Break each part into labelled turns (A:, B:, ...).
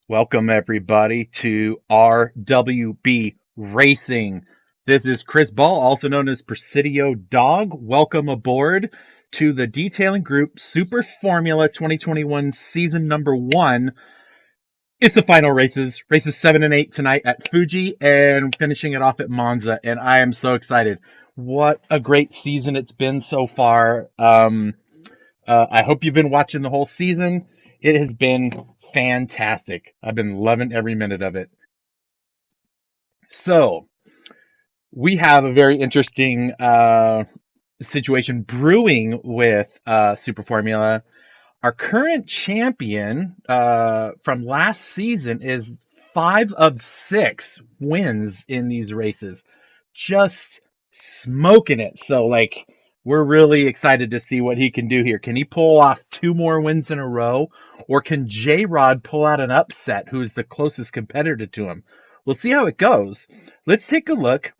A: Welcome everybody to RWB Racing. This is Chris Ball, also known as Presidio Dog. Welcome aboard to the Detailing Group Super Formula 2021 season number 1. It's the final races 7 and 8 tonight at Fuji and finishing it off at Monza. And I am so excited. What a great season it's been so far. I hope you've been watching the whole season. It has been fantastic. I've been loving every minute of it. So, we have a very interesting situation brewing with Super Formula. Our current champion from last season is 5 of 6 wins in these races. Just smoking it. So, like, we're really excited to see what he can do here. Can he pull off 2 more wins in a row? Or can J Rod pull out an upset, who's the closest competitor to him? We'll see how it goes. Let's take a look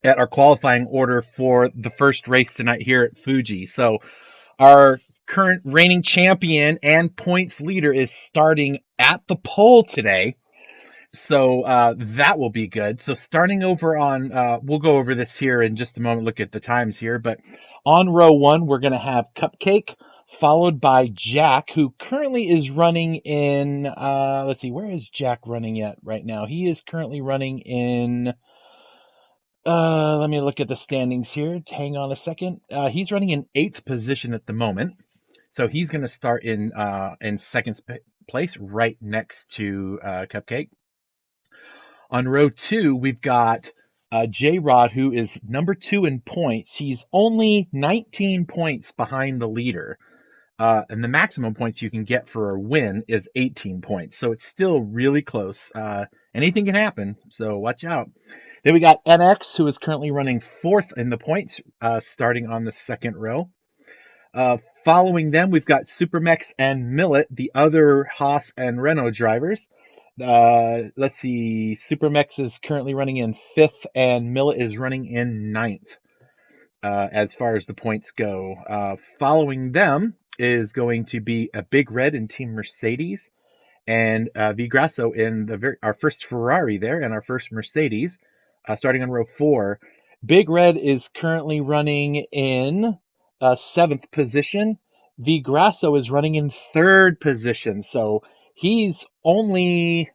A: at our qualifying order for the first race tonight here at Fuji. So, our current reigning champion and points leader is starting at the pole today. So that will be good. So starting over on, we'll go over this here in just a moment, look at the times here. But on row 1, we're going to have Cupcake, followed by Jack, who currently is running in, let's see, where is Jack running at right now? He is currently running in, let me look at the standings here. Hang on a second. He's running in 8th position at the moment. So he's going to start in second place, right next to Cupcake. On row 2, we've got J Rod, who is number 2 in points. He's only 19 points behind the leader. And the maximum points you can get for a win is 18 points. So it's still really close. Anything can happen, so watch out. Then we got NX, who is currently running 4th in the points, starting on the second row. Following them, we've got Supermex and Millet, the other Haas and Renault drivers. Let's see, Supermex is currently running in 5th, and Millet is running in 9th as far as the points go. Following them is going to be a Big Red in Team Mercedes, and Vigrasso in our first Ferrari there, and our first Mercedes, starting on row 4. Big Red is currently running in 7th position. Vigrasso is running in 3rd position, so he's only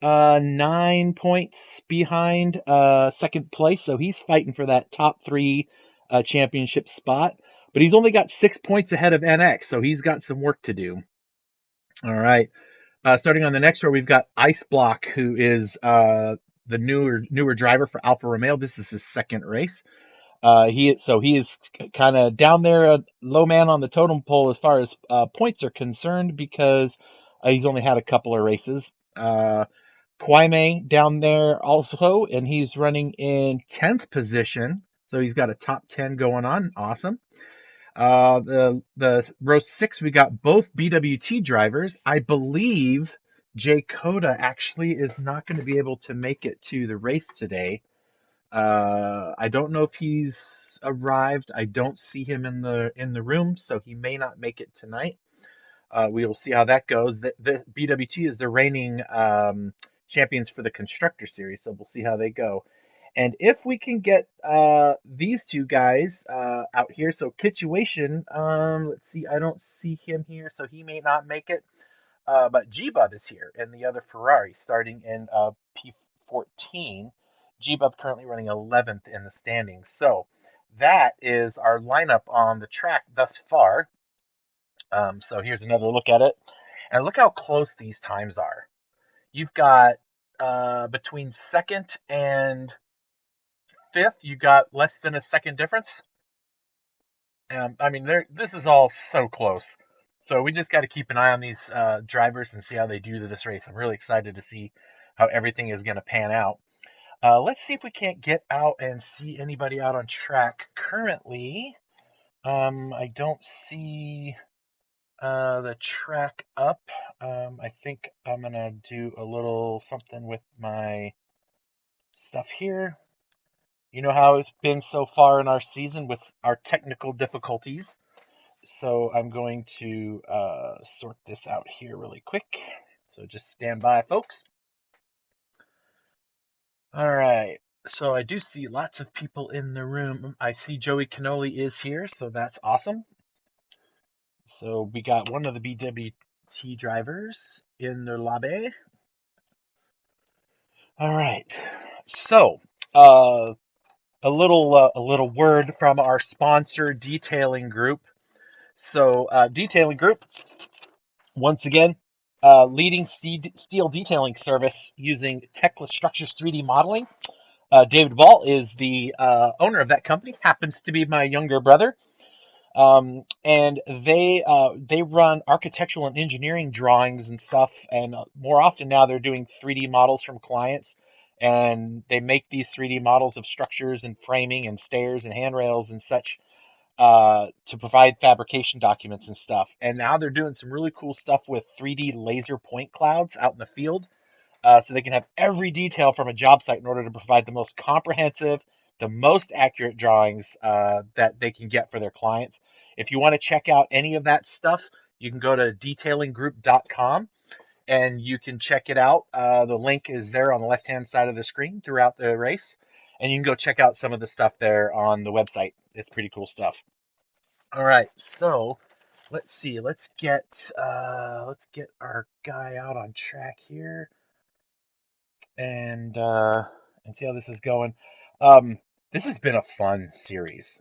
A: 9 points behind second place, so he's fighting for that top 3 championship spot. But he's only got 6 points ahead of NX, so he's got some work to do. All right. Starting on the next row, we've got Ice Block, who is the newer driver for Alfa Romeo. This is his second race. He is kind of down there, low man on the totem pole as far as points are concerned because he's only had a couple of races. Kwame down there also, and he's running in 10th position, so he's got a top 10 going on. Awesome. The row 6, we got both BWT drivers. I believe Jay Coda actually is not going to be able to make it to the race today. I don't know if he's arrived. I don't see him in the room, so he may not make it tonight. We will see how that goes. The BWT is the reigning champions for the constructor series, so we'll see how they go. And if we can get these two guys out here, so Kitchuation, let's see, I don't see him here, so he may not make it. But G-Bub is here in the other Ferrari, starting in P14. G-Bub currently running 11th in the standings. So that is our lineup on the track thus far. So here's another look at it. And look how close these times are. You've got between second and fifth, you got less than a second difference. I mean, this is all so close. So we just got to keep an eye on these drivers and see how they do to this race. I'm really excited to see how everything is going to pan out. Let's see if we can't get out and see anybody out on track. Currently, I don't see the track up. I think I'm going to do a little something with my stuff here. You know how it's been so far in our season with our technical difficulties. So I'm going to sort this out here really quick. So just stand by, folks. All right. So I do see lots of people in the room. I see Joey Cannoli is here, so that's awesome. So we got one of the BWT drivers in the lobby. All right. So a little word from our sponsor, Detailing Group. So Detailing Group, once again, leading steel detailing service using Tekla Structures 3D modeling. David Ball is the owner of that company. Happens to be my younger brother. And they run architectural and engineering drawings and stuff. And more often now they're doing 3D models from clients. And they make these 3D models of structures and framing and stairs and handrails and such to provide fabrication documents and stuff. And now they're doing some really cool stuff with 3D laser point clouds out in the field. So they can have every detail from a job site in order to provide the most comprehensive, the most accurate drawings that they can get for their clients. If you want to check out any of that stuff, you can go to detailinggroup.com and you can check it out. The link is there on the left-hand side of the screen throughout the race, and you can go check out some of the stuff there on the website. It's pretty cool stuff. All right, so let's see. Let's get our guy out on track here and see how this is going. This has been a fun series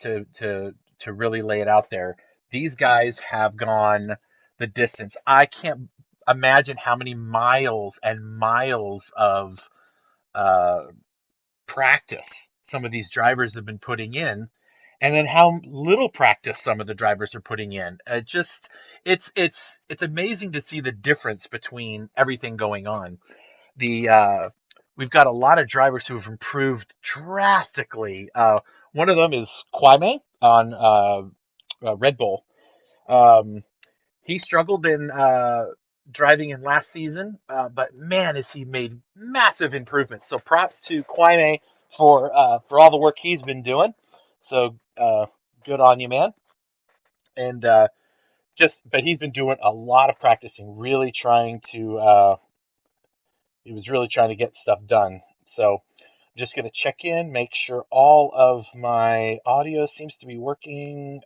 A: to really lay it out there. These guys have gone the distance. I can't imagine how many miles and miles of uh, practice some of these drivers have been putting in, and then how little practice some of the drivers are putting in. It's amazing to see the difference between everything going on. The we've got a lot of drivers who have improved drastically. One of them is Kwame on Red Bull. Um, he struggled in driving in last season, but man, has he made massive improvements. So props to Kwame for all the work he's been doing. So good on you, man. And but he's been doing a lot of practicing, really trying to. He was really trying to get stuff done. So I'm just going to check in, make sure all of my audio seems to be working.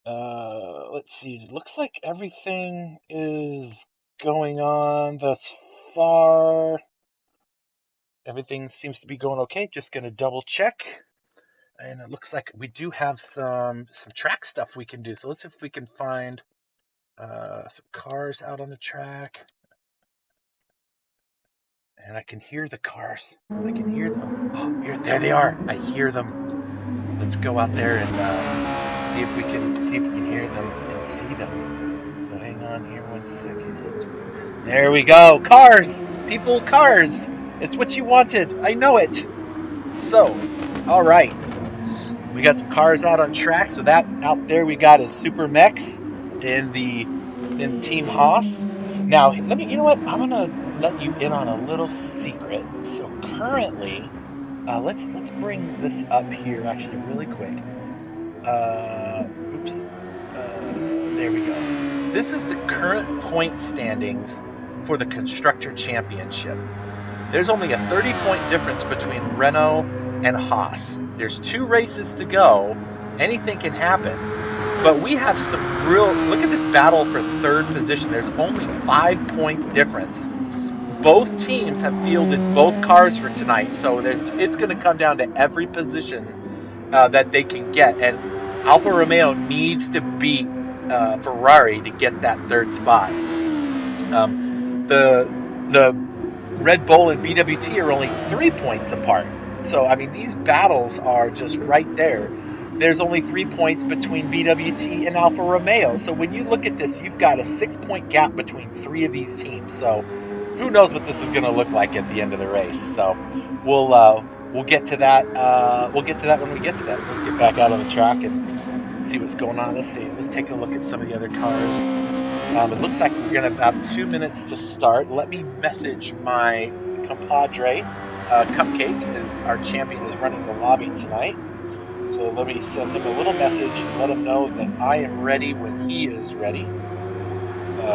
A: Let's see. It looks like everything is going on thus far. Everything seems to be going okay. Just going to double check. And it looks like we do have some track stuff we can do. So let's see if we can find some cars out on the track. And I can hear the cars. I can hear them. Oh, there they are. I hear them. Let's go out there and see if we can hear them and see them. So hang on here 1 second. There we go. Cars, people, cars. It's what you wanted. I know it. So, all right. We got some cars out on track. So that out there we got is Super Mex in Team Haas. Now, you know what? I'm going to let you in on a little secret. So currently, let's bring this up here actually really quick. Oops. There we go. This is the current point standings for the Constructor Championship. There's only a 30-point difference between Renault and Haas. There's 2 races to go. Anything can happen. But we have some look at this battle for 3rd position. There's only 5-point difference. Both teams have fielded both cars for tonight, so it's going to come down to every position that they can get. And Alfa Romeo needs to beat Ferrari to get that 3rd spot. The Red Bull and BWT are only 3 points apart. So, I mean, these battles are just right there. There's only 3 points between BWT and Alfa Romeo. So when you look at this, you've got a 6-point gap between 3 of these teams. So who knows what this is going to look like at the end of the race. So we'll get to that. We'll get to that when we get to that. So let's get back out on the track and see what's going on. Let's take a look at some of the other cars. It looks like we're going to have 2 minutes to start. Let me message my compadre, Cupcake, our champion, is running the lobby tonight. So let me send him a little message and let him know that I am ready when he is ready. So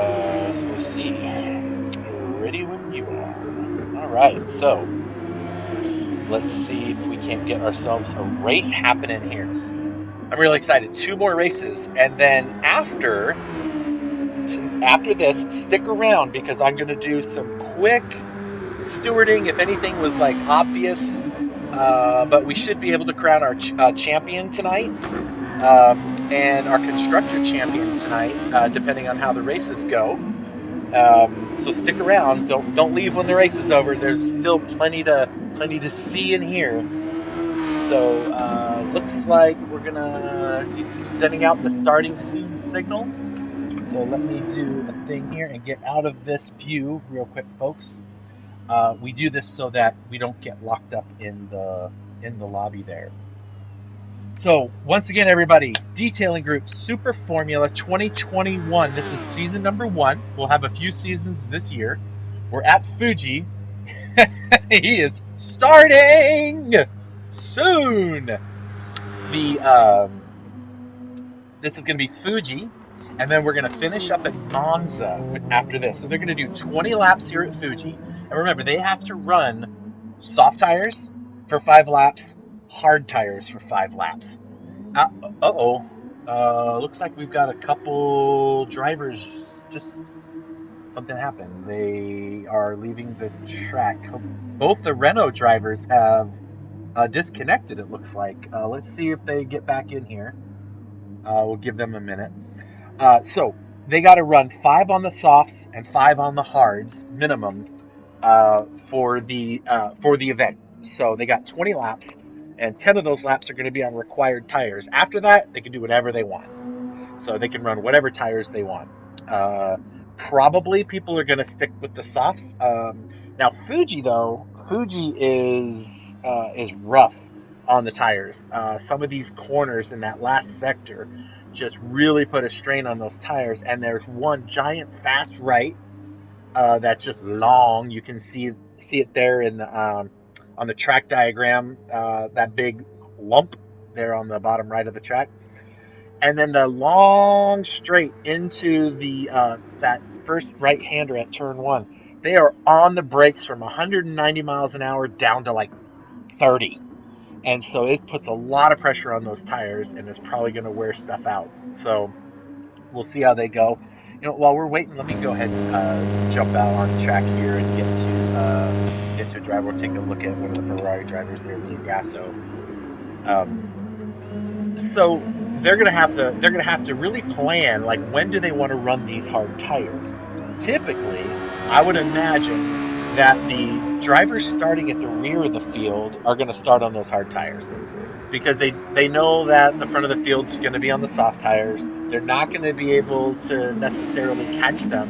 A: let's see. Ready when you are. All right, so let's see if we can't get ourselves a race happening here. I'm really excited. 2 more races, and then after this, stick around because I'm going to do some quick stewarding. If anything was like obvious, but we should be able to crown our champion tonight. And our constructor champion tonight, depending on how the races go. So stick around. Don't leave when the race is over. There's still plenty to see and hear. So looks like he's sending out the starting soon signal. So let me do a thing here and get out of this view real quick, folks. We do this so that we don't get locked up in the lobby there. So once again, everybody, detailing group Super Formula 2021. This is season number 1. We'll have a few seasons this year. We're at Fuji. He is starting soon. This is going to be Fuji, and then we're going to finish up at Monza after this. So they're going to do 20 laps here at Fuji. And remember, they have to run soft tires for 5 laps, hard tires for 5 laps. Looks like we've got a couple drivers. Just something happened. They are leaving the track. Both the Renault drivers have disconnected, it looks like. Let's see if they get back in here. We'll give them a minute. So they got to run 5 on the softs and 5 on the hards minimum for the event. So they got 20 laps, and 10 of those laps are going to be on required tires. After that, they can do whatever they want. So they can run whatever tires they want. Probably people are going to stick with the softs. Now Fuji is rough on the tires. Some of these corners in that last sector just really put a strain on those tires. And there's one giant fast right that's just long. You can see it there on the track diagram. That big lump there on the bottom right of the track. And then the long straight into that first right-hander at turn 1. They are on the brakes from 190 miles an hour down to like 30. And so it puts a lot of pressure on those tires, and it's probably going to wear stuff out. So we'll see how they go. While we're waiting, let me go ahead and jump out on track here and get to a driver. We'll take a look at one of the Ferrari drivers there, Liam Gasso. So they're gonna have to really plan, like, when do they want to run these hard tires. Typically, I would imagine that the drivers starting at the rear of the field are going to start on those hard tires because they know that the front of the field's going to be on the soft tires. They're not going to be able to necessarily catch them,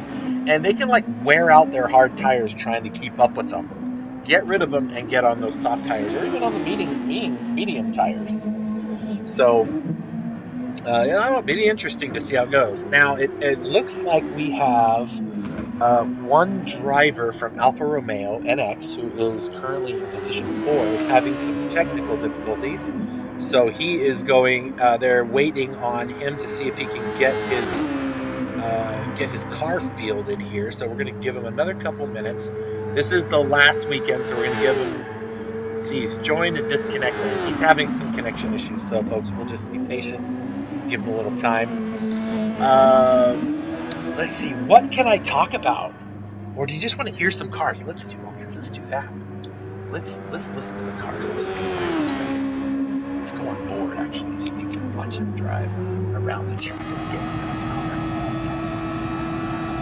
A: and they can like wear out their hard tires trying to keep up with them. Get rid of them and get on those soft tires, or even on the medium tires. So, I don't know, it'll be interesting to see how it goes. Now, it looks like we have one driver from Alfa Romeo NX, who is currently in position 4, is having some technical difficulties. So he is going, they're waiting on him to see if he can get his car fielded here. So we're going to give him another couple minutes. This is the last weekend, so we're going to give him, see, he's joined and disconnected. He's having some connection issues, so folks, we'll just be patient, give him a little time. Let's see, what can I talk about? Or do you just want to hear some cars? Let's do that. Let's listen to the cars. Let's go on board, actually, so you can watch him drive around the track. Let's get him.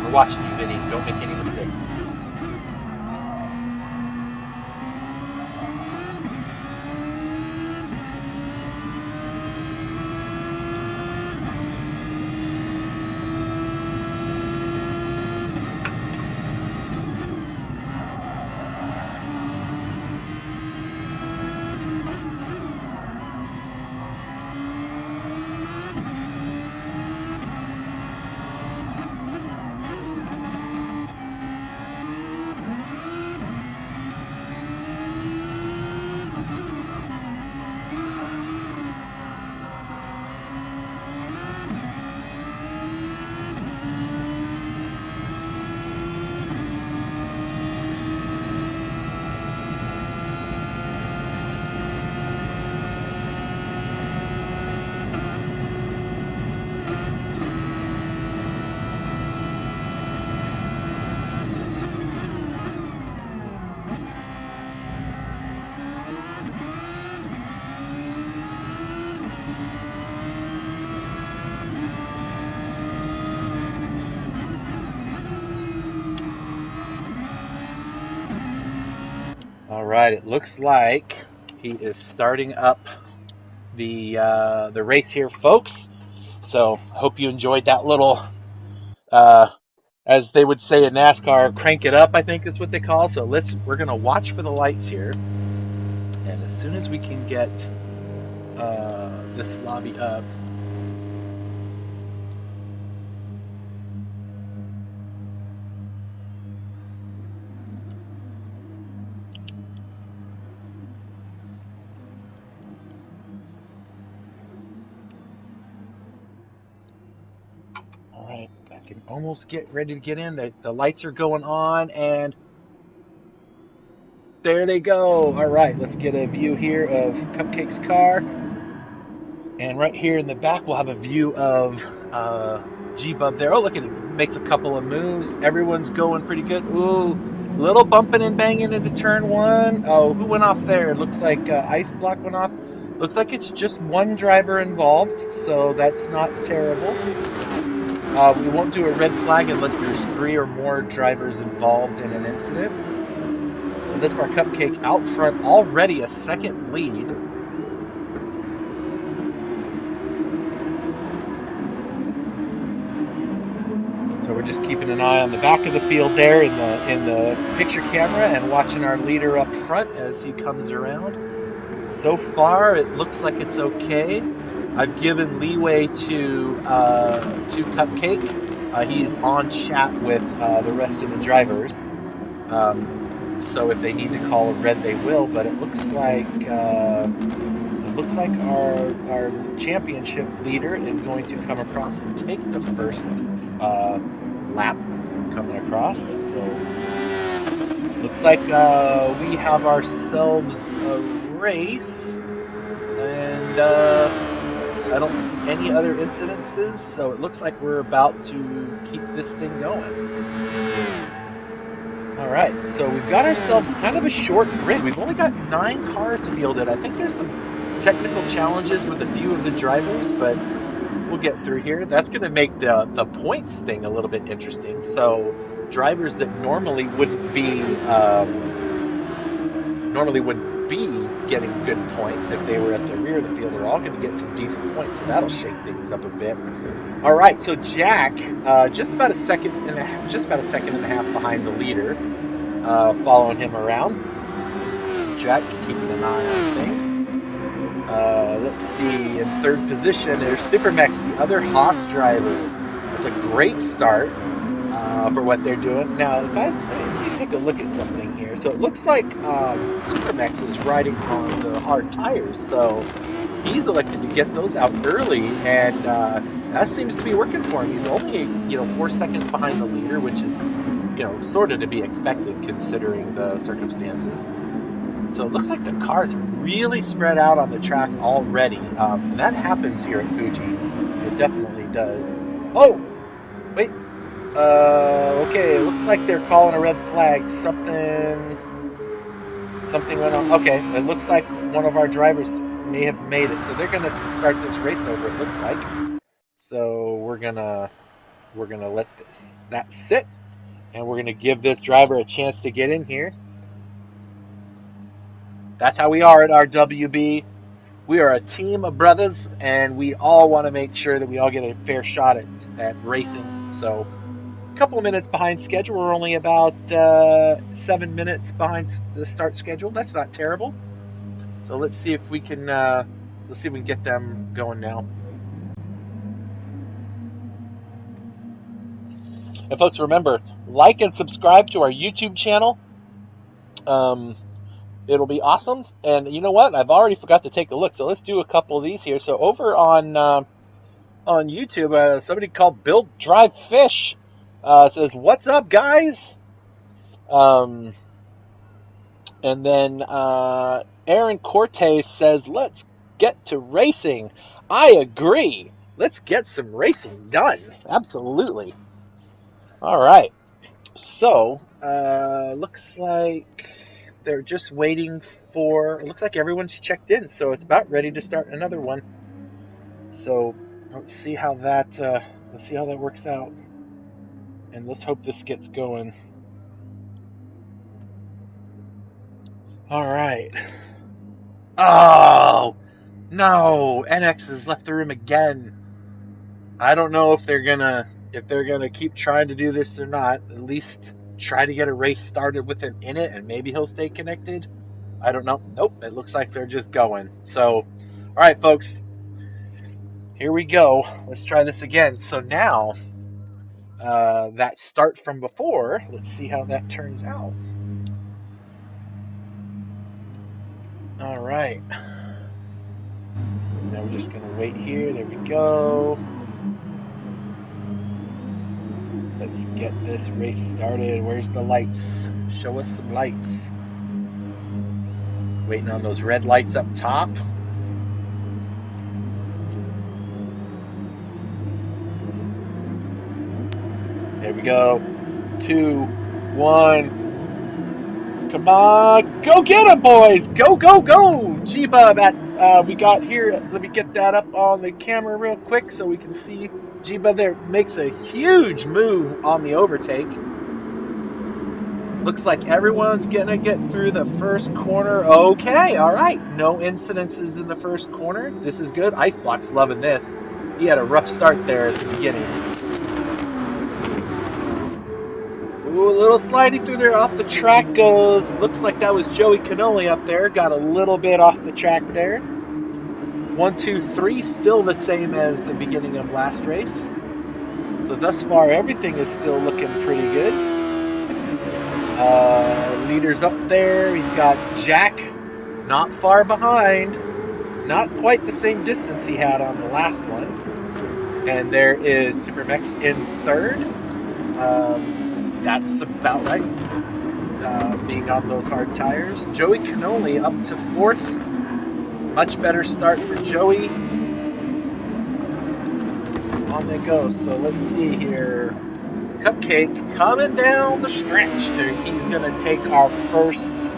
A: We're watching you, Vinny. Don't make any mistakes. right, it looks like he is starting up the race here, folks. So I hope you enjoyed that little, uh, as they would say in NASCAR, crank it up. I think is what they call. So we're gonna watch for the lights here, and as soon as we can get this lobby up. All right, I can almost get ready to get in. The lights are going on, and there they go. All right, let's get a view here of Cupcake's car. And right here in the back, we'll have a view of G-Bub there. Oh, look at it. Makes a couple of moves. Everyone's going pretty good. Ooh, little bumping and banging into turn one. Oh, who went off there? It looks like Ice Block went off. Looks like it's just one driver involved, so that's not terrible. We won't do a red flag unless there's 3 or more drivers involved in an incident. So this bar Cupcake out front, already a second lead. So we're just keeping an eye on the back of the field there in the picture camera and watching our leader up front as he comes around. So far, it looks like it's okay. I've given leeway to Cupcake. He's on chat with the rest of the drivers. So if they need to call a red, they will. But it looks like our championship leader is going to come across and take the first lap coming across. So looks like we have ourselves a race, and I don't see any other incidences. So it looks like we're about to keep this thing going. All right, so we've got ourselves kind of a short grid. We've only got 9 cars fielded. I think there's some technical challenges with a few of the drivers, but we'll get through here. That's going to make the points thing a little bit interesting. So drivers that normally wouldn't be getting good points if they were at the rear of the field are all going to get some decent points. So that'll shake things up a bit. All right, so Jack, just about a second and a half behind the leader, following him around. Jack keeping an eye on things. Let's see, in third position there's Supermex, the other Haas driver. That's a great start for what they're doing. Now, let me take a look at something here. So it looks like Supermex is riding on the hard tires, so he's elected to get those out early, and that seems to be working for him. He's only 4 seconds behind the leader, which is sort of to be expected considering the circumstances. So it looks like the cars really spread out on the track already. And that happens here at Fuji. It definitely does. Oh, wait. Okay, it looks like they're calling a red flag. Something went on. Okay, it looks like one of our drivers may have made it. So they're going to start this race over, it looks like. So we're gonna let that sit, and we're gonna give this driver a chance to get in here. That's how we are at RWB. We are a team of brothers, and we all want to make sure that we all get a fair shot at racing. So a couple of minutes behind schedule. We're only about 7 minutes behind the start schedule. That's not terrible. So let's see if we can get them going now. And folks, remember, like and subscribe to our YouTube channel. It'll be awesome. And you know what? I've already forgot to take a look. So let's do a couple of these here. So over on YouTube, somebody called Build Drive Fish says, "What's up, guys?" And then Aaron Cortez says, "Let's get to racing." I agree. Let's get some racing done. Absolutely. All right. So looks like they're just waiting for. It looks like everyone's checked in, so it's about ready to start another one. So let's see how that works out, and let's hope this gets going. All right. Oh, no. NX has left the room again. I don't know if they're gonna keep trying to do this or not. At least try to get a race started with him in it, and maybe he'll stay connected. I don't know. Nope. It looks like they're just going. So, all right, folks. Here we go. Let's try this again. So now, that start from before, let's see how that turns out. All right. Now we're just going to wait here. There we go. Let's get this race started. Where's the lights? Show us some lights. Waiting on those red lights up top. There we go. 2, 1. Come on. Go get them, boys. Go, go, go. G-Bub we got here. Let me get that up on the camera real quick so we can see. G-Bub there makes a huge move on the overtake. Looks like everyone's going to get through the first corner. Okay, all right. No incidences in the first corner. This is good. Iceblock's loving this. He had a rough start there at the beginning. Ooh, a little sliding through there. Off the track goes. Looks like that was Joey Cannoli up there. Got a little bit off the track there. 1, 2, 3. Still the same as the beginning of last race. So thus far, everything is still looking pretty good. Leader's up there. He's got Jack not far behind. Not quite the same distance he had on the last one. And there is Supermex in third. That's about right. Being on those hard tires. Joey Cannoli up to fourth. Much better start for Joey. On they go. So let's see here. Cupcake coming down the stretch. He's gonna take our first. He's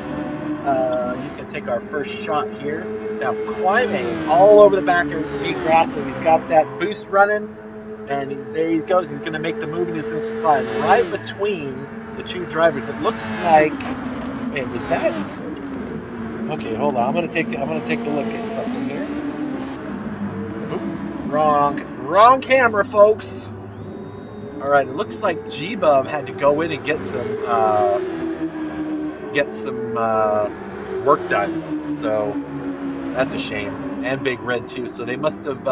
A: gonna take our first shot here. Now climbing all over the back of the grass, so he's got that boost running. And there he goes. He's going to make the move, and he's going to slide right between the two drivers. It looks like. Wait, was that? Okay, hold on. I'm going to take a look at something here. Oop, wrong camera, folks. All right, it looks like G-Bub had to go in and get some work done. So that's a shame. And Big Red too, so they must have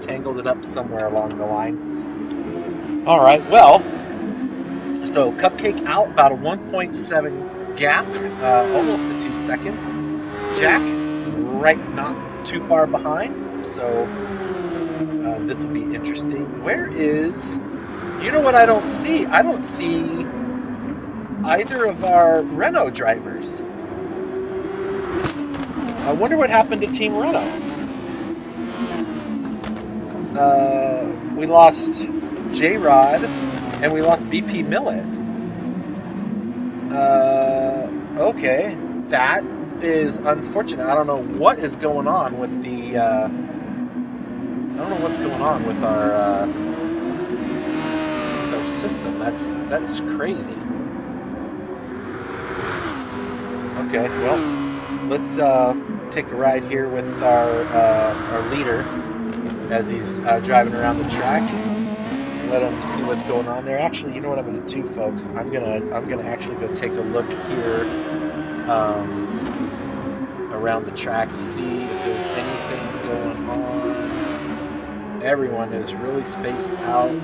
A: tangled it up somewhere along the line. All right, well, so Cupcake out about a 1.7 gap, almost to 2 seconds. Jack right not too far behind, so this will be interesting. Where is? You know what I don't see? I don't see either of our Renault drivers. I wonder what happened to Team Renault. We lost J-Rod and we lost BP Millet. Okay, that is unfortunate. I don't know what is going on with the. I don't know what's going on with our system. That's crazy. Okay, well, let's take a ride here with our leader as he's driving around the track. Let him see what's going on there. Actually, you know what I'm going to do, folks? I'm gonna actually go take a look here around the track to see if there's anything going on. Everyone is really spaced out.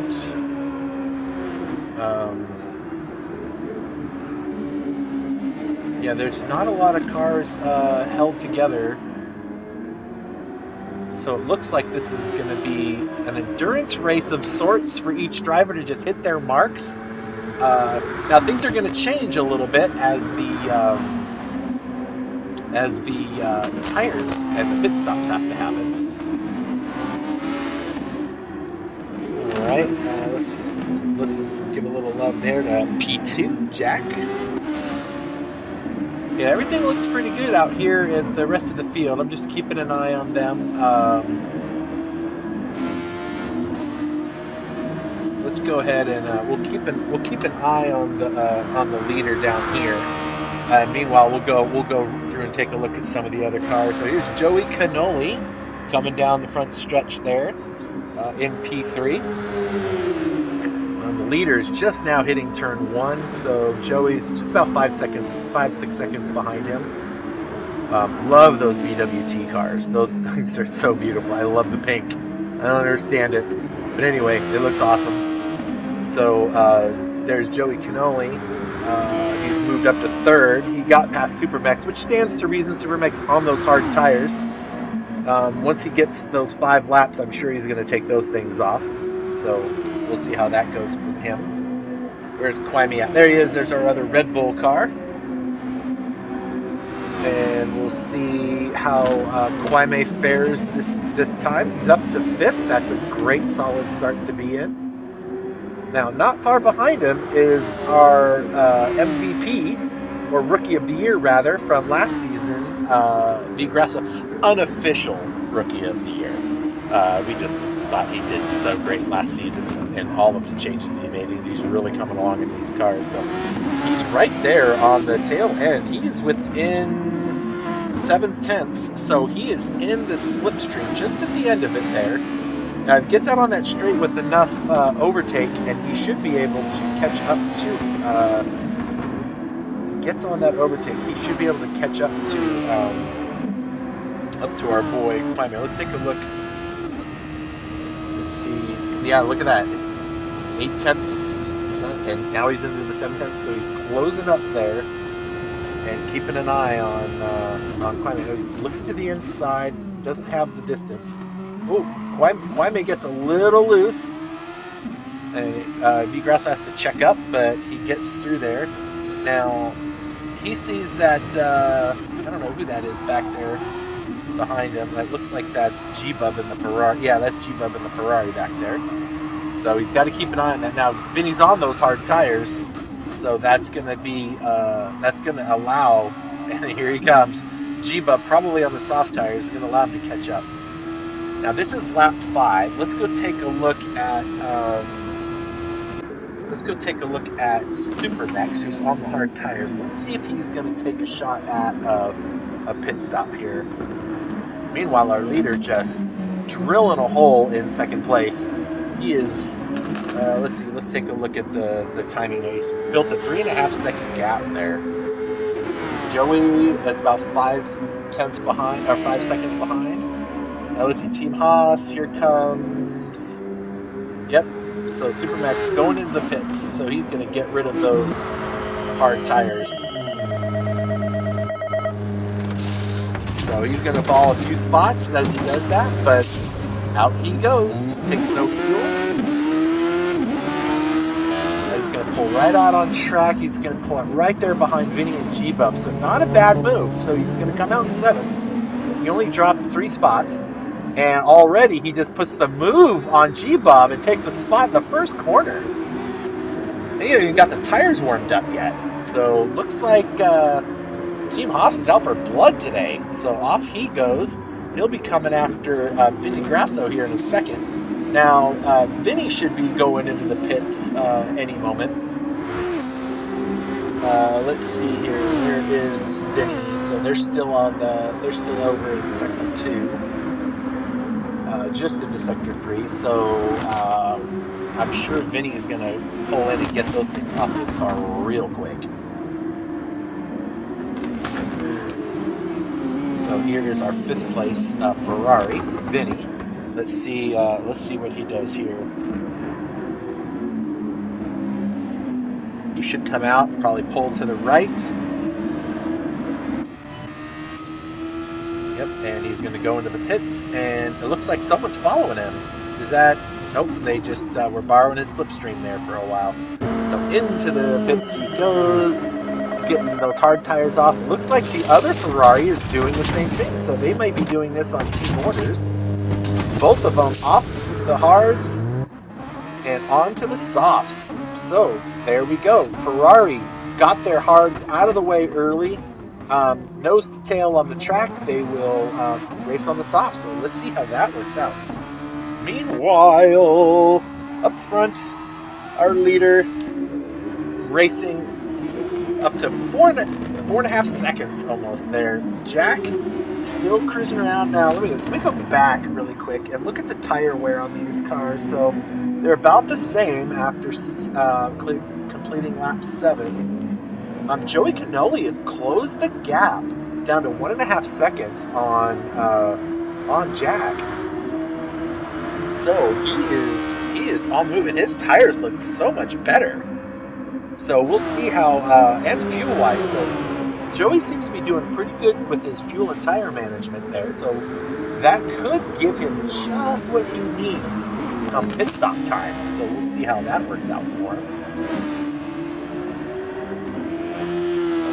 A: Yeah, there's not a lot of cars held together. So it looks like this is going to be an endurance race of sorts for each driver to just hit their marks. Now things are going to change a little bit as the tires and the pit stops have to happen. All right, let's give a little love there to P2 Jack. Yeah, everything looks pretty good out here at the rest of the field. I'm just keeping an eye on them. Let's go ahead and we'll keep an eye on the leader down here. Meanwhile, we'll go and take a look at some of the other cars. So here's Joey Cannoli coming down the front stretch there in P3. The leader is just now hitting turn 1, so Joey's just about 5-6 seconds behind him. Love those BWT cars. Those things are so beautiful. I love the pink. I don't understand it. But anyway, it looks awesome. So there's Joey Cannoli. He's moved up to 3rd. He got past Supermex, which stands to reason. Supermex on those hard tires. Once he gets those 5 laps, I'm sure he's going to take those things off. So we'll see how that goes for him. Where's Quimey at? There he is. There's our other Red Bull car. And we'll see how Quimey fares this time. He's up to 5th. That's a great solid start to be in. Now, not far behind him is our MVP, or Rookie of the Year, rather, from last season, V. Grasso, unofficial Rookie of the Year. We just thought he did so great last season, and all of the changes he made. He's really coming along in these cars. So he's right there on the tail end. He is within 7/10, so he is in the slipstream just at the end of it there. Gets out on that straight with enough overtake, and he should be able to catch up to. Gets on that overtake, he should be able to catch up to our boy Quimey. Let's take a look. Let's see. Yeah, look at that. 8/10, and now he's into the 7/10, so he's closing up there. And keeping an eye on Quimey. He's looking to the inside, doesn't have the distance. Oh, Quimey gets a little loose. And V. Grasso has to check up, but he gets through there. Now, he sees that, I don't know who that is back there behind him. It looks like that's G-Bub in the Ferrari. Yeah, that's G-Bub in the Ferrari back there. So he's got to keep an eye on that. Now, Vinny's on those hard tires. So that's going to be, that's going to allow, and here he comes, G-Bub probably on the soft tires is going to allow him to catch up. Now this is lap 5. Let's go take a look at, Supermex, who's on the hard tires. Let's see if he's going to take a shot at a pit stop here. Meanwhile, our leader just drilling a hole in 2nd place. He is. Let's see. Let's take a look at the timing. He's built a 3.5-second gap there. Joey is about 5/10 behind, or 5 seconds behind. Now let's see. Team Haas. Here comes. Yep. So Supermex going into the pits. So he's going to get rid of those hard tires. So he's going to fall a few spots as he does that, but out he goes. Takes no fuel. Pull right out on track. He's going to pull it right there behind Vinny and G-Bub. So not a bad move. So he's going to come out in 7th. He only dropped 3 spots. And already he just puts the move on G-Bub and takes a spot in the first corner. They haven't even got the tires warmed up yet. So looks like Team Haas is out for blood today. So off he goes. He'll be coming after Vinny Grasso here in a second. Now, Vinny should be going into the pits any moment. Let's see here. Where is Vinny? So they're still over in sector 2, just into sector 3. So I'm sure Vinny is going to pull in and get those things off his car real quick. So here is our 5th place Ferrari, Vinny. Let's see what he does here. He should come out, probably pull to the right. Yep, and he's going to go into the pits, and it looks like someone's following him. Is that? Nope, they just were borrowing his slipstream there for a while. So into the pits he goes, getting those hard tires off. Looks like the other Ferrari is doing the same thing, so they might be doing this on team orders. Both of them off the hards and onto the softs. So there we go. Ferrari got their hards out of the way early. Nose to tail on the track. They will race on the softs. So let's see how that works out. Meanwhile, up front, our leader racing up to 4.5 seconds almost there. Jack still cruising around now. Let me go back really quick and look at the tire wear on these cars. So they're about the same after completing lap 7. Joey Canoli has closed the gap down to 1.5 seconds on Jack. So he is all moving. His tires look so much better. So we'll see how and fuel wise. So Joey seems to be doing pretty good with his fuel and tire management there. So that could give him just what he needs come pit stop time. So we'll see how that works out for him.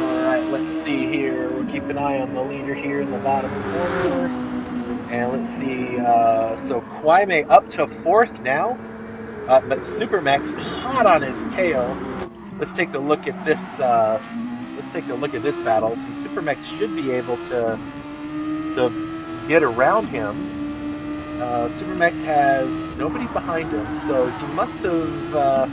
A: Alright, let's see here. We'll keep an eye on the leader here in the bottom corner. And let's see, so Kwame up to 4th now. But Supermax hot on his tail. Let's take a look at this battle. See, Supermax should be able to get around him. Supermax has nobody behind him, so he must have oh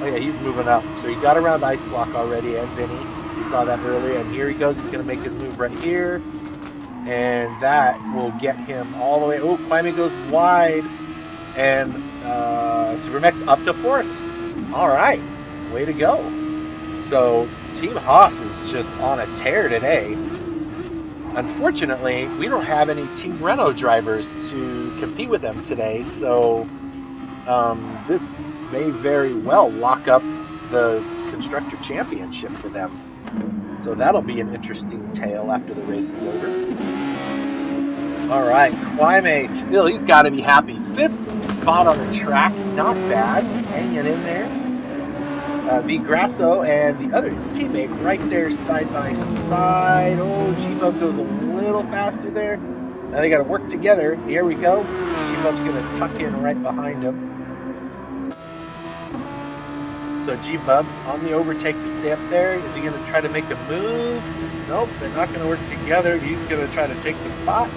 A: yeah, he's moving up. So he got around Ice Block already, and Vinny. We saw that earlier, and here he goes. He's going to make his move right here. And that will get him all the way. Oh, Kwame goes wide. And Supermax up to 4th. All right. Way to go. So Team Haas is just on a tear today. Unfortunately, we don't have any Team Renault drivers to compete with them today. So this may very well lock up the Constructor Championship for them. So that'll be an interesting tale after the race is over. All right, Kwame still, he's got to be happy. 5th spot on the track, not bad, hanging in there. Grasso and the other teammate right there side by side. Oh, G-Bub goes a little faster there. Now they got to work together. Here we go. G-Bub's going to tuck in right behind him. So G-Bub on the overtake to stay up there. Is he going to try to make a move? Nope, they're not going to work together. He's going to try to take the spot.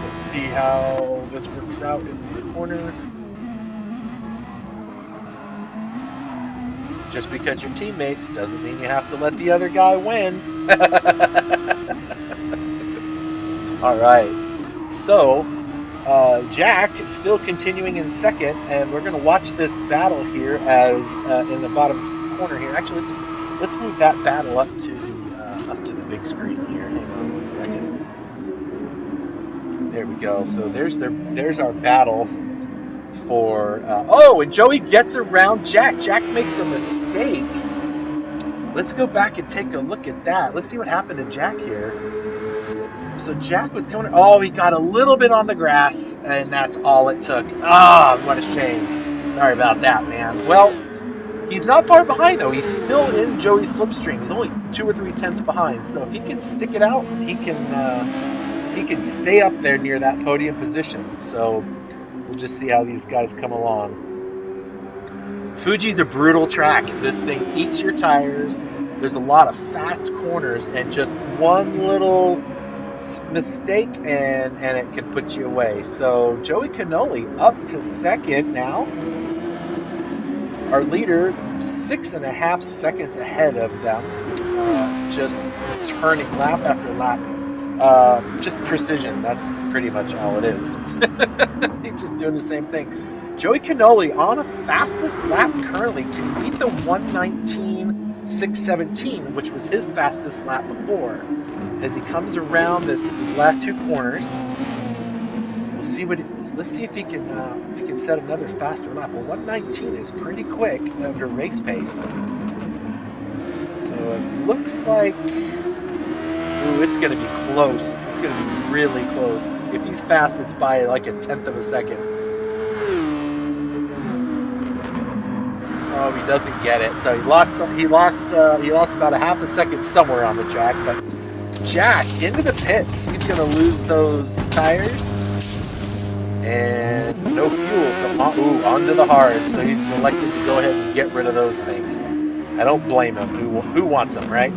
A: Let's see how this works out in the corner. Just because you're teammates doesn't mean you have to let the other guy win. All right. So Jack is still continuing in 2nd, and we're going to watch this battle here as in the bottom corner here. Actually, let's move that battle up to the big screen here. Hang on 1 second. There we go. So there's our battle for. Oh, and Joey gets around Jack. Jack makes a mistake. Let's go back and take a look at that. Let's see what happened to Jack here. So Jack was coming. Oh, he got a little bit on the grass, and that's all it took. Ah, what a shame. Sorry about that, man. Well, he's not far behind, though. He's still in Joey's slipstream. He's only 2 or 3 tenths behind. So if he can stick it out, he can stay up there near that podium position. So we'll just see how these guys come along. Fuji's a brutal track. This thing eats your tires. There's a lot of fast corners, and just one little mistake and it can put you away. So Joey Canoli up to 2nd now. Our leader 6.5 seconds ahead of them. Just turning lap after lap. Just precision. That's pretty much all it is. He's just doing the same thing. Joey Canoli on a fastest lap currently. Can he beat the 1:19.617, which was his fastest lap before? As he comes around these last 2 corners, we'll see let's see if he can set another faster lap. Well, 1:19 is pretty quick under race pace. So it looks like, ooh, it's going to be close. It's going to be really close. If he's fast, it's by like a 1/10 of a second. Oh, he doesn't get it. So he lost about a half a second somewhere on the track, but Jack into the pits. He's going to lose those tires. And no fuel. So onto the hard. So he's elected to go ahead and get rid of those things. I don't blame him. Who wants them, right?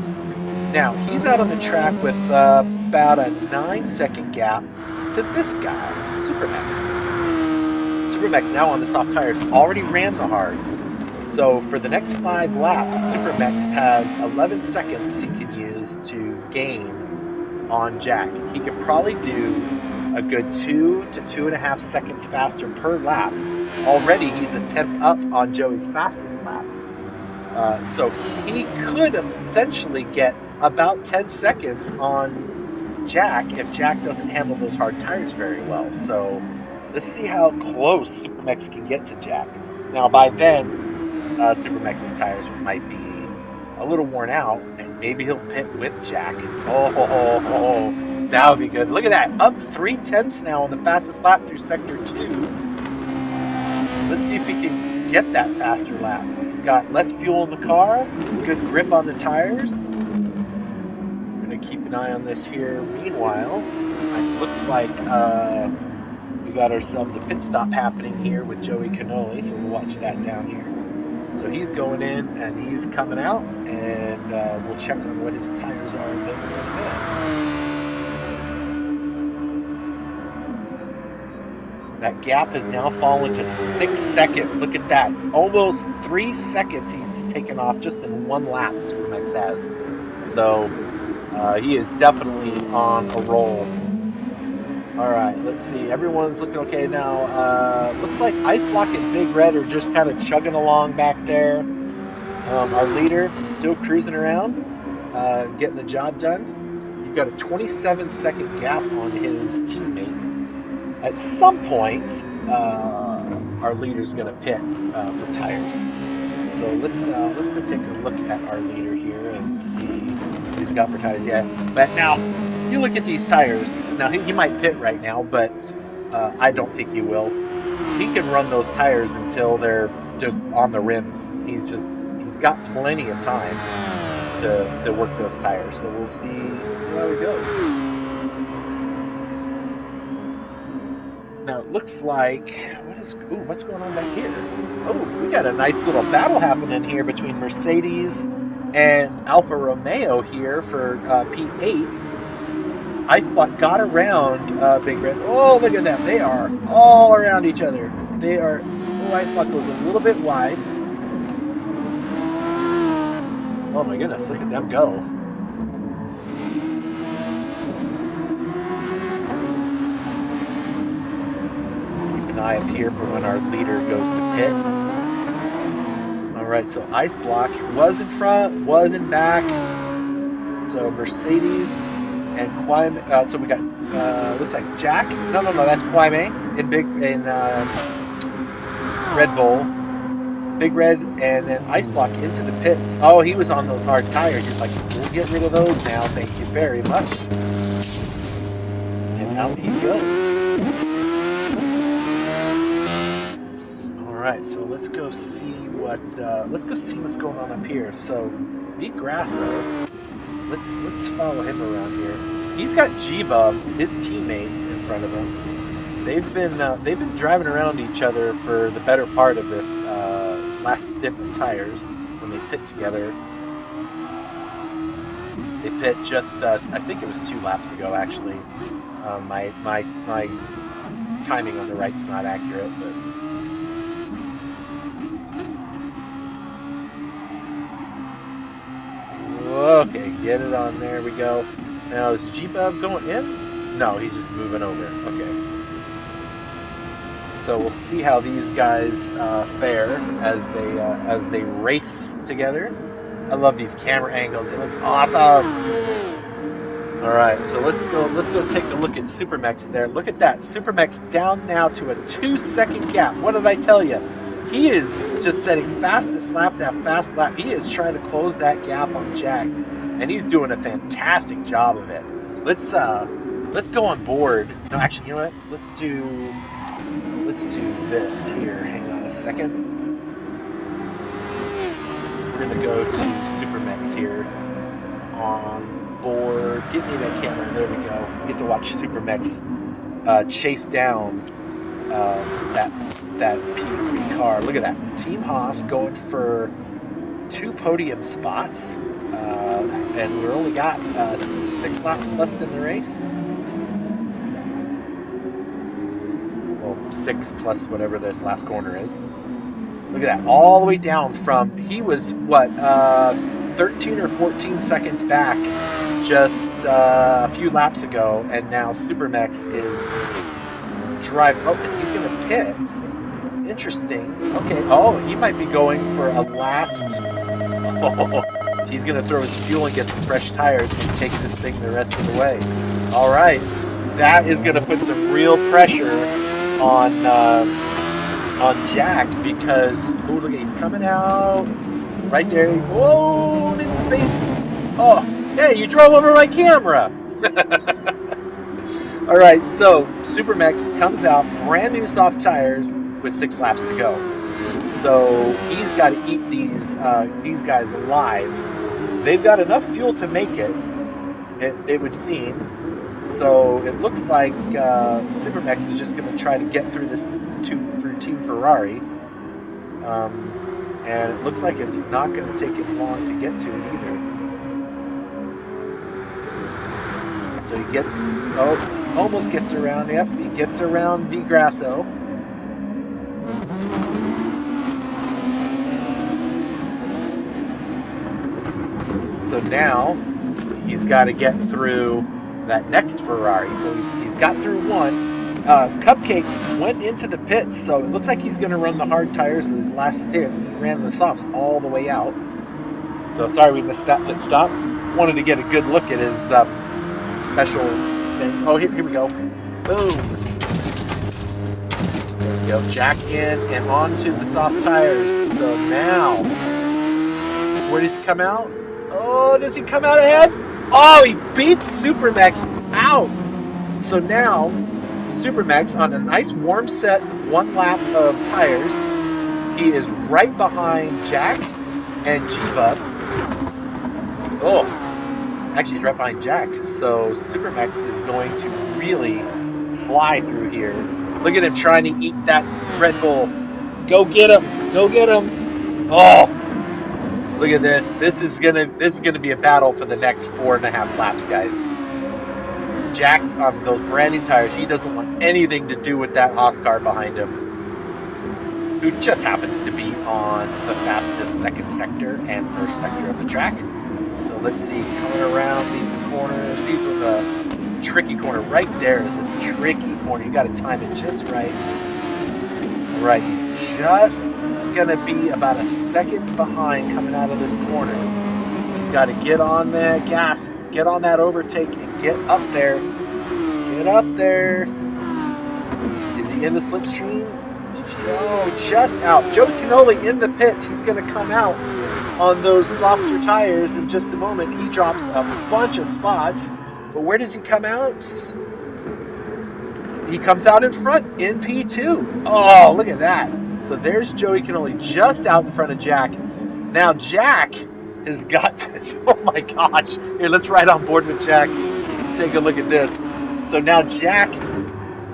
A: Now, he's out on the track with about a 9-second gap to this guy, Supermax. Supermax now on the soft tires. Already ran the hards. So for the next 5 laps, Supermex has 11 seconds he can use to gain on Jack. He could probably do a good 2 to 2.5 seconds faster per lap. Already he's a tenth up on Joey's fastest lap. So he could essentially get about 10 seconds on Jack if Jack doesn't handle those hard tires very well. So let's see how close Supermex can get to Jack. Now by then, Supermex's tires might be a little worn out, and maybe he'll pit with Jack. Oh, that would be good. Look at that, up 3/10 now on the fastest lap through Sector 2. Let's see if he can get that faster lap. He's got less fuel in the car, good grip on the tires. We're going to keep an eye on this here. Meanwhile, it looks like we got ourselves a pit stop happening here with Joey Cannoli, so we'll watch that down here. So he's going in and he's coming out, and we'll check on what his tires are a bit in a minute. That gap has now fallen to 6 seconds. Look at that. Almost 3 seconds he's taken off just in 1 lap, Supermex has. So he is definitely on a roll. All right, let's see. Everyone's looking okay now. Looks like Ice Block and Big Red are just kind of chugging along back there. Our leader still cruising around, getting the job done. He's got a 27-second gap on his teammate. At some point, our leader's going to pit for tires. So let's go take a look at our leader here and see what he's got for tires. Yeah, but now you look at these tires. Now he might pit right now, but I don't think he will. He can run those tires until they're just on the rims. He's got plenty of time to work those tires. So we'll see how it goes. Now it looks like what's going on back here? Oh, we got a nice little battle happening here between Mercedes and Alfa Romeo here for P8. Iceblock got around Big Red. Oh, look at them. They are all around each other. They are. Oh, Iceblock was a little bit wide. Oh my goodness, look at them go. Keep an eye up here for when our leader goes to pit. Alright, so Iceblock was in front, was in back. So Mercedes and Quime, so we got, looks like Jack. No, that's Quime in Red Bull. Big Red, and then Iceblock into the pits. Oh, he was on those hard tires. He's like, we'll get rid of those now. Thank you very much. And out he goes. All right, so let's go see what's going on up here. So, Beat Grasso. Let's follow him around here. He's got G-Bub, his teammate, in front of him. They've been driving around each other for the better part of this last stint of tires when they pit together. They pit just I think it was 2 laps ago actually. My timing on the right's not accurate, but okay, get it on. There we go. Now is G-Bub going in? No, he's just moving over. Okay. So we'll see how these guys fare as they race together. I love these camera angles; they look awesome. All right, so let's go take a look at Supermex there. Look at that, Supermex down now to a 2-second gap. What did I tell you? He is just setting fastest lap, that fast lap. He is trying to close that gap on Jack, and he's doing a fantastic job of it. Let's go on board. No, actually, you know what? Let's do this here. Hang on a second. We're gonna go to Supermex here on board. Get me that camera. There we go. We get to watch Supermex chase down that P3 car. Look at that. Team Haas going for 2 podium spots, and we've only got 6 laps left in the race. 6 plus whatever this last corner is. So Look at that, all the way down from, he was, what, 13 or 14 seconds back just a few laps ago, and now Supermex is driving, oh, and he's going to pit. Interesting. Okay, oh, he might be going for a last, oh, he's going to throw his fuel and get some fresh tires and take this thing the rest of the way. All right, that is going to put some real pressure on Jack, because, oh, look, he's coming out right there. Whoa, in space. Oh, hey, you drove over my camera. All right, so Supermex comes out, brand new soft tires with 6 laps to go. So he's got to eat these guys alive. They've got enough fuel to make it would seem. So it looks like Supermex is just going to try to get through through Team Ferrari, and it looks like it's not going to take him long to get to it either. So he gets, oh, almost gets around. Yep, he gets around Di Grasso. So now he's got to get through that next Ferrari. So he's got through one. Cupcake went into the pits, so it looks like he's going to run the hard tires in his last stint. He ran the softs all the way out. So sorry we missed that pit stop. Wanted to get a good look at his special thing. Oh, here we go. Boom. There we go. Jack in and onto the soft tires. So now, where does he come out? Oh, does he come out ahead? Oh, he beats Supermex out. So now, Supermex on a nice warm set 1 lap of tires. He is right behind Jack and Jiva. Oh, actually he's right behind Jack. So Supermex is going to really fly through here. Look at him trying to eat that Red Bull. Go get him. Go get him. Oh, look at this. This is gonna be a battle for the next 4.5 laps, guys. Jack's on those brand new tires. He doesn't want anything to do with that Haas car behind him, who just happens to be on the fastest second sector and first sector of the track. So let's see, coming around these corners. These are the tricky corner. Right there is a tricky corner. You got to time it just right. All right, he's just gonna be about a second behind coming out of this corner. He's got to get on that gas, get on that overtake, and get up there. Get up there. Is he in the slipstream? Oh, just out. Joey Cannoli in the pits. He's going to come out on those softer tires in just a moment. He drops a bunch of spots. But where does he come out? He comes out in front in P2. Oh, look at that. So there's Joey Cannoli just out in front of Jack. Now Jack has got to, oh my gosh. Here, let's ride on board with Jack. Take a look at this. So now Jack,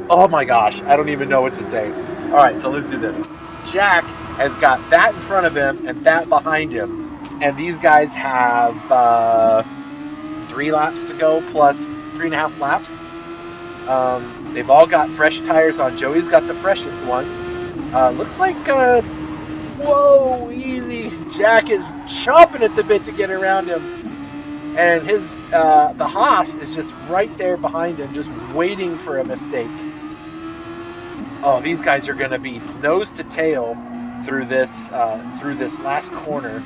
A: oh my gosh, I don't even know what to say. All right, so let's do this. Jack has got that in front of him and that behind him. And these guys have 3 laps to go plus 3.5 laps. They've all got fresh tires on. Joey's got the freshest ones. Looks like, whoa, easy. Jack is chomping at the bit to get around him. And his the Haas is just right there behind him, just waiting for a mistake. Oh, these guys are going to be nose to tail through this last corner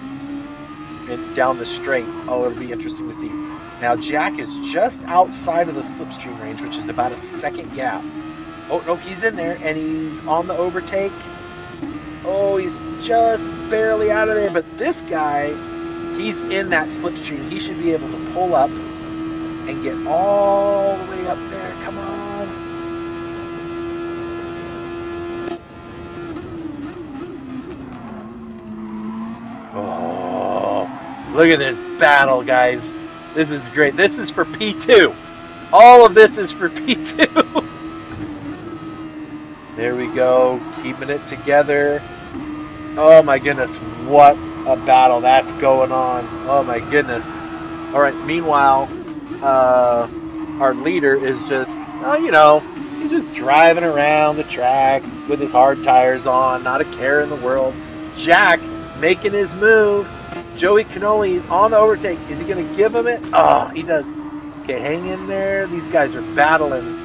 A: and down the straight. Oh, it'll be interesting to see. Now Jack is just outside of the slipstream range, which is about a second gap. Oh no, he's in there and he's on the overtake. Oh, he's just barely out of there, but this guy, he's in that slipstream. He should be able to pull up and get all the way up there. Come on. Oh, look at this battle, guys. This is great. This is for P2. All of this is for P2. There we go. Keeping it together. Oh my goodness. What a battle that's going on. Oh my goodness. All right. Meanwhile, our leader is just, he's just driving around the track with his hard tires on, not a care in the world. Jack making his move. Joey Cannoli on the overtake. Is he going to give him it? Oh, he does. Okay, hang in there. These guys are battling.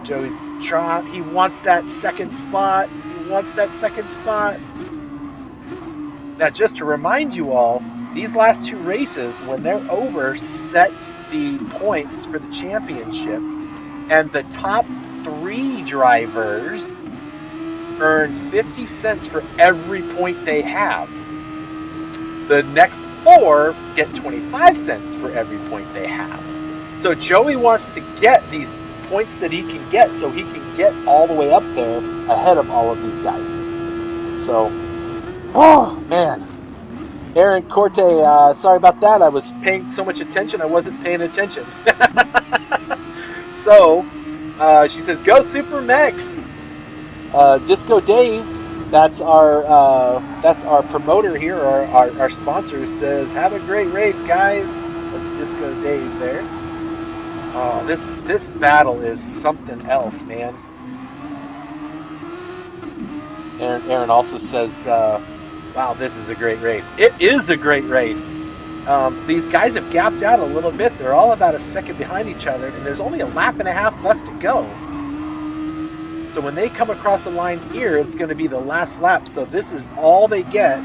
A: Joey's trying. He wants that second spot. He wants that second spot. Now, just to remind you all, these last two races, when they're over, set the points for the championship. And the top 3 drivers earn 50 cents for every point they have. The next 4 get 25 cents for every point they have. So Joey wants to get these points that he can get so he can get all the way up there ahead of all of these guys. So, oh, man. Aaron Corte, sorry about that. I was paying so much attention, I wasn't paying attention. So, she says, go Super Mex. Disco Dave, that's our promoter here, our sponsor, says, have a great race, guys. That's Disco Dave there. Oh, this battle is something else, man. Aaron also says, wow, this is a great race. It is a great race. These guys have gapped out a little bit. They're all about a second behind each other, and there's only a lap and a half left to go. So when they come across the line here, it's going to be the last lap. So this is all they get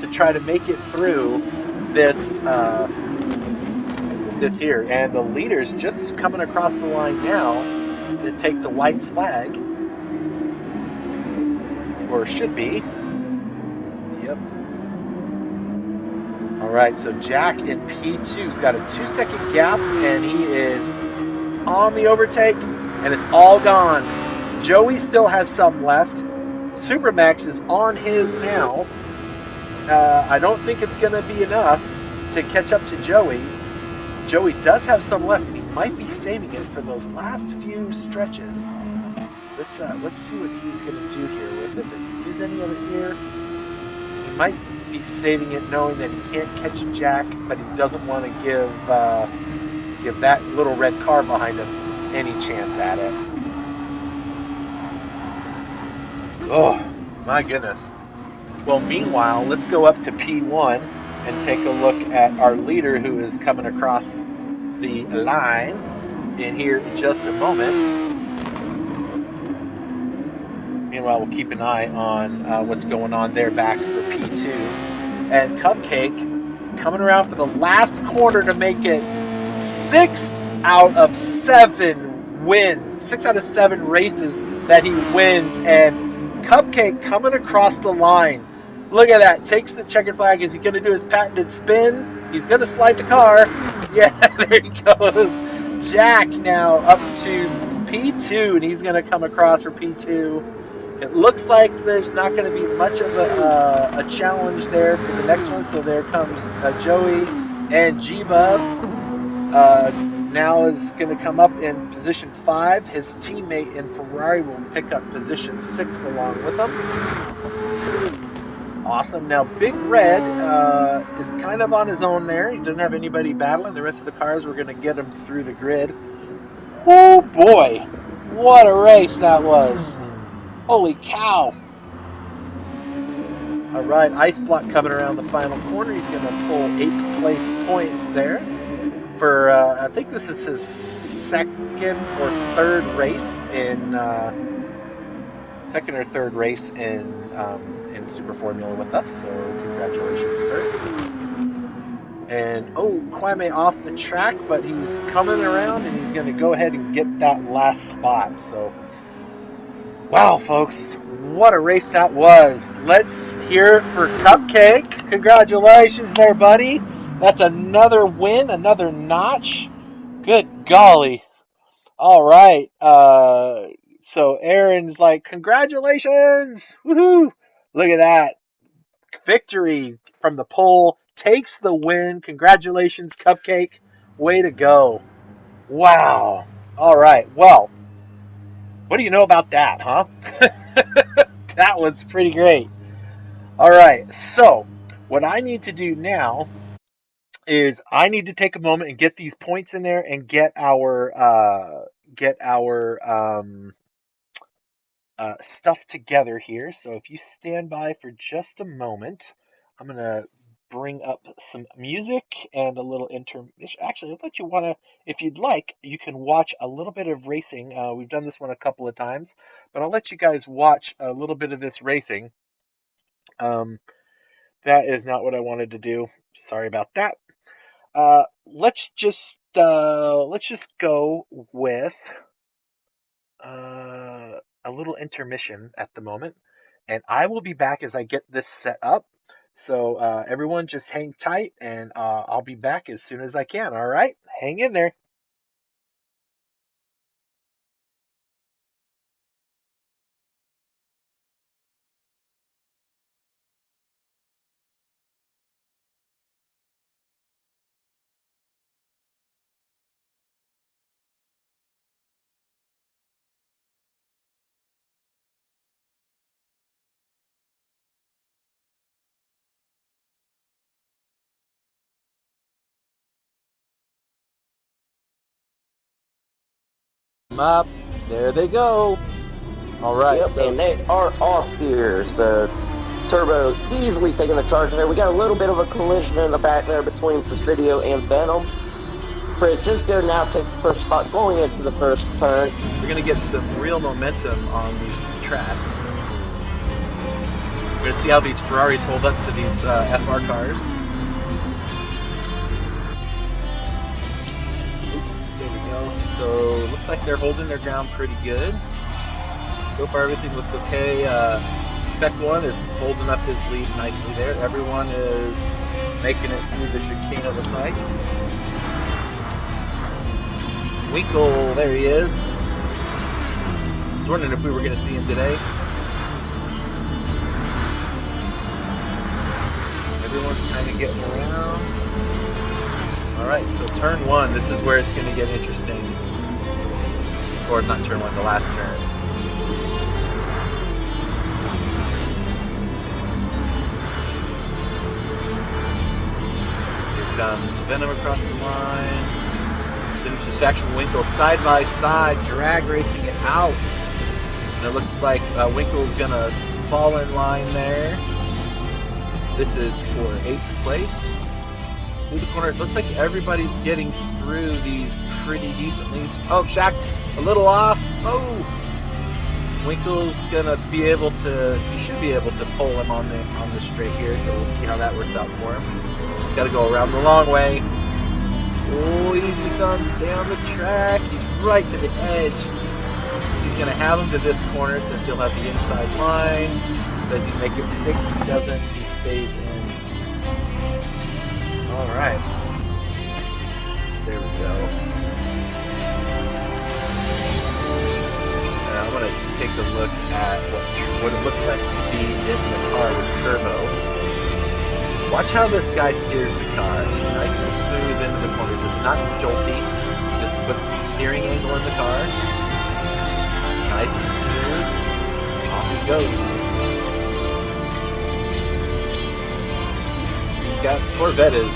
A: to try to make it through this this here. And the leader's just coming across the line now to take the white flag. Or should be. Yep. All right, so Jack in P2's got a 2-second gap, and he is on the overtake, and it's all gone. Joey still has some left. Supermax is on his now. I don't think it's going to be enough to catch up to Joey. Joey does have some left, and he might be saving it for those last few stretches. Let's see what he's going to do here with it. Does he use any of it here? He might be saving it knowing that he can't catch Jack, but he doesn't want to give that little red car behind him any chance at it. Oh, my goodness. Well, meanwhile, let's go up to P1 and take a look at our leader who is coming across the line in here in just a moment. Meanwhile, we'll keep an eye on what's going on there back for P2. And Cupcake coming around for the last corner to make it 6 out of 7 wins. 6 out of 7 races that he wins. And Cupcake coming across the line. Look at that. Takes the checkered flag. Is he going to do his patented spin? He's going to slide the car. Yeah, there he goes. Jack now up to P2, and he's going to come across for P2. It looks like there's not going to be much of a challenge there for the next one. So there comes Joey and G-Bub. Now is going to come up in position 5. His teammate in Ferrari will pick up position 6 along with him. Awesome. Now Big Red is kind of on his own there. He doesn't have anybody battling. The rest of the cars were going to get him through the grid. Oh boy, what a race that was. Holy cow. All right, Ice Block coming around the final corner. He's going to pull 8th place points there for, I think this is his second or third race in Super Formula with us. So congratulations, sir. And, Kwame off the track, but he's coming around and he's going to go ahead and get that last spot. So, wow, folks, what a race that was. Let's hear it for Cupcake. Congratulations there, buddy. That's another win, another notch. Good golly. All right. So Aaron's like, congratulations. Woohoo. Look at that. Victory from the pole. Takes the win. Congratulations, Cupcake. Way to go. Wow. All right. Well, what do you know about that, huh? That was pretty great. All right. So, what I need to do now is I need to take a moment and get these points in there and get our stuff together here. So if you stand by for just a moment, I'm going to bring up some music and a little intermission. Actually, I'll let you want to, if you'd like, you can watch a little bit of racing. We've done this one a couple of times, but I'll let you guys watch a little bit of this racing. That is not what I wanted to do. Sorry about that. Let's just go with a little intermission at the moment, and I will be back as I get this set up. So everyone just hang tight, and I'll be back as soon as I can. All right, hang in there.
B: Up. There they go. All right.
C: Yep, and they are off here. So Turbo easily taking the charge there. We got a little bit of a collision in the back there between Presidio and Venom. Francisco now takes the first spot going into the first turn.
A: We're gonna get some real momentum on these tracks. We're gonna see how these Ferraris hold up to these FR cars. There we go. So looks like they're holding their ground pretty good. So far everything looks okay. Spec 1 is holding up his lead nicely there. Everyone is making it through the chicane, it looks like. Winkle, there he is. I was wondering if we were going to see him today. Everyone's kind of getting around. Alright, so turn 1, this is where it's going to get interesting. Or not turn 1, the last turn. Here comes Venom across the line. Signature Section Winkle side by side, drag racing it out. And it looks like Winkle's going to fall in line there. This is for 8th place. Through the corner, it looks like everybody's getting through these pretty decently. Oh, Shaq, a little off. Oh, Winkle's gonna be able to. He should be able to pull him on the straight here. So we'll see how that works out for him. Got to go around the long way. Oh, easy son, stay on the track. He's right to the edge. He's gonna have him to this corner since he'll have the inside line. Does he make it stick? He doesn't. He stays in. All right. There we go. I'm going to take a look at what it looks like to be in the car with Turbo. Watch how this guy steers the car. Nice and smooth into the corners. It's not jolty. Just puts the steering angle in the car. Nice and smooth. Off he goes. Corvette is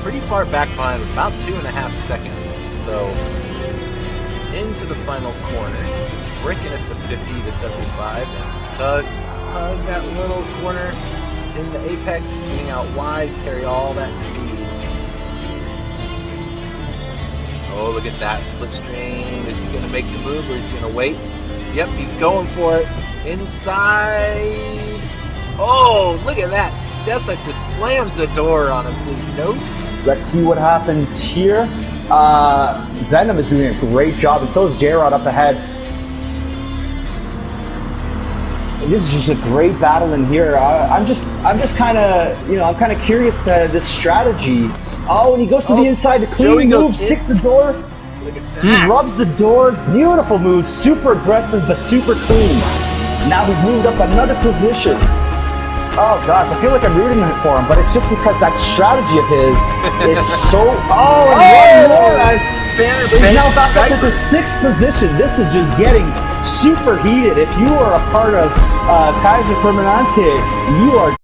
A: pretty far back behind, about 2.5 seconds. So into the final corner, breaking it from 50 to 75. Tug that little corner in the apex, swing out wide, carry all that speed. Oh, look at that slipstream. Is he going to make the move or is he going to wait? Yep, he's going for it. Inside. Oh, look at that. Dessa just slams the door on him, says nope.
D: Let's see what happens here. Venom is doing a great job, and so is J-Rod up ahead. This is just a great battle in here. I'm just kind of, I'm kind of curious to this strategy. Oh, and he goes to the inside to clean move, sticks the door.
A: Look at that.
D: He rubs the door. Beautiful move, super aggressive but super clean. Now he's moved up another position. Oh gosh, I feel like I'm rooting for him, but it's just because that strategy of his is so. Oh, and one more! He's now back up to the 6th position. This is just getting super heated. If you are a part of Kaiser Permanente, you are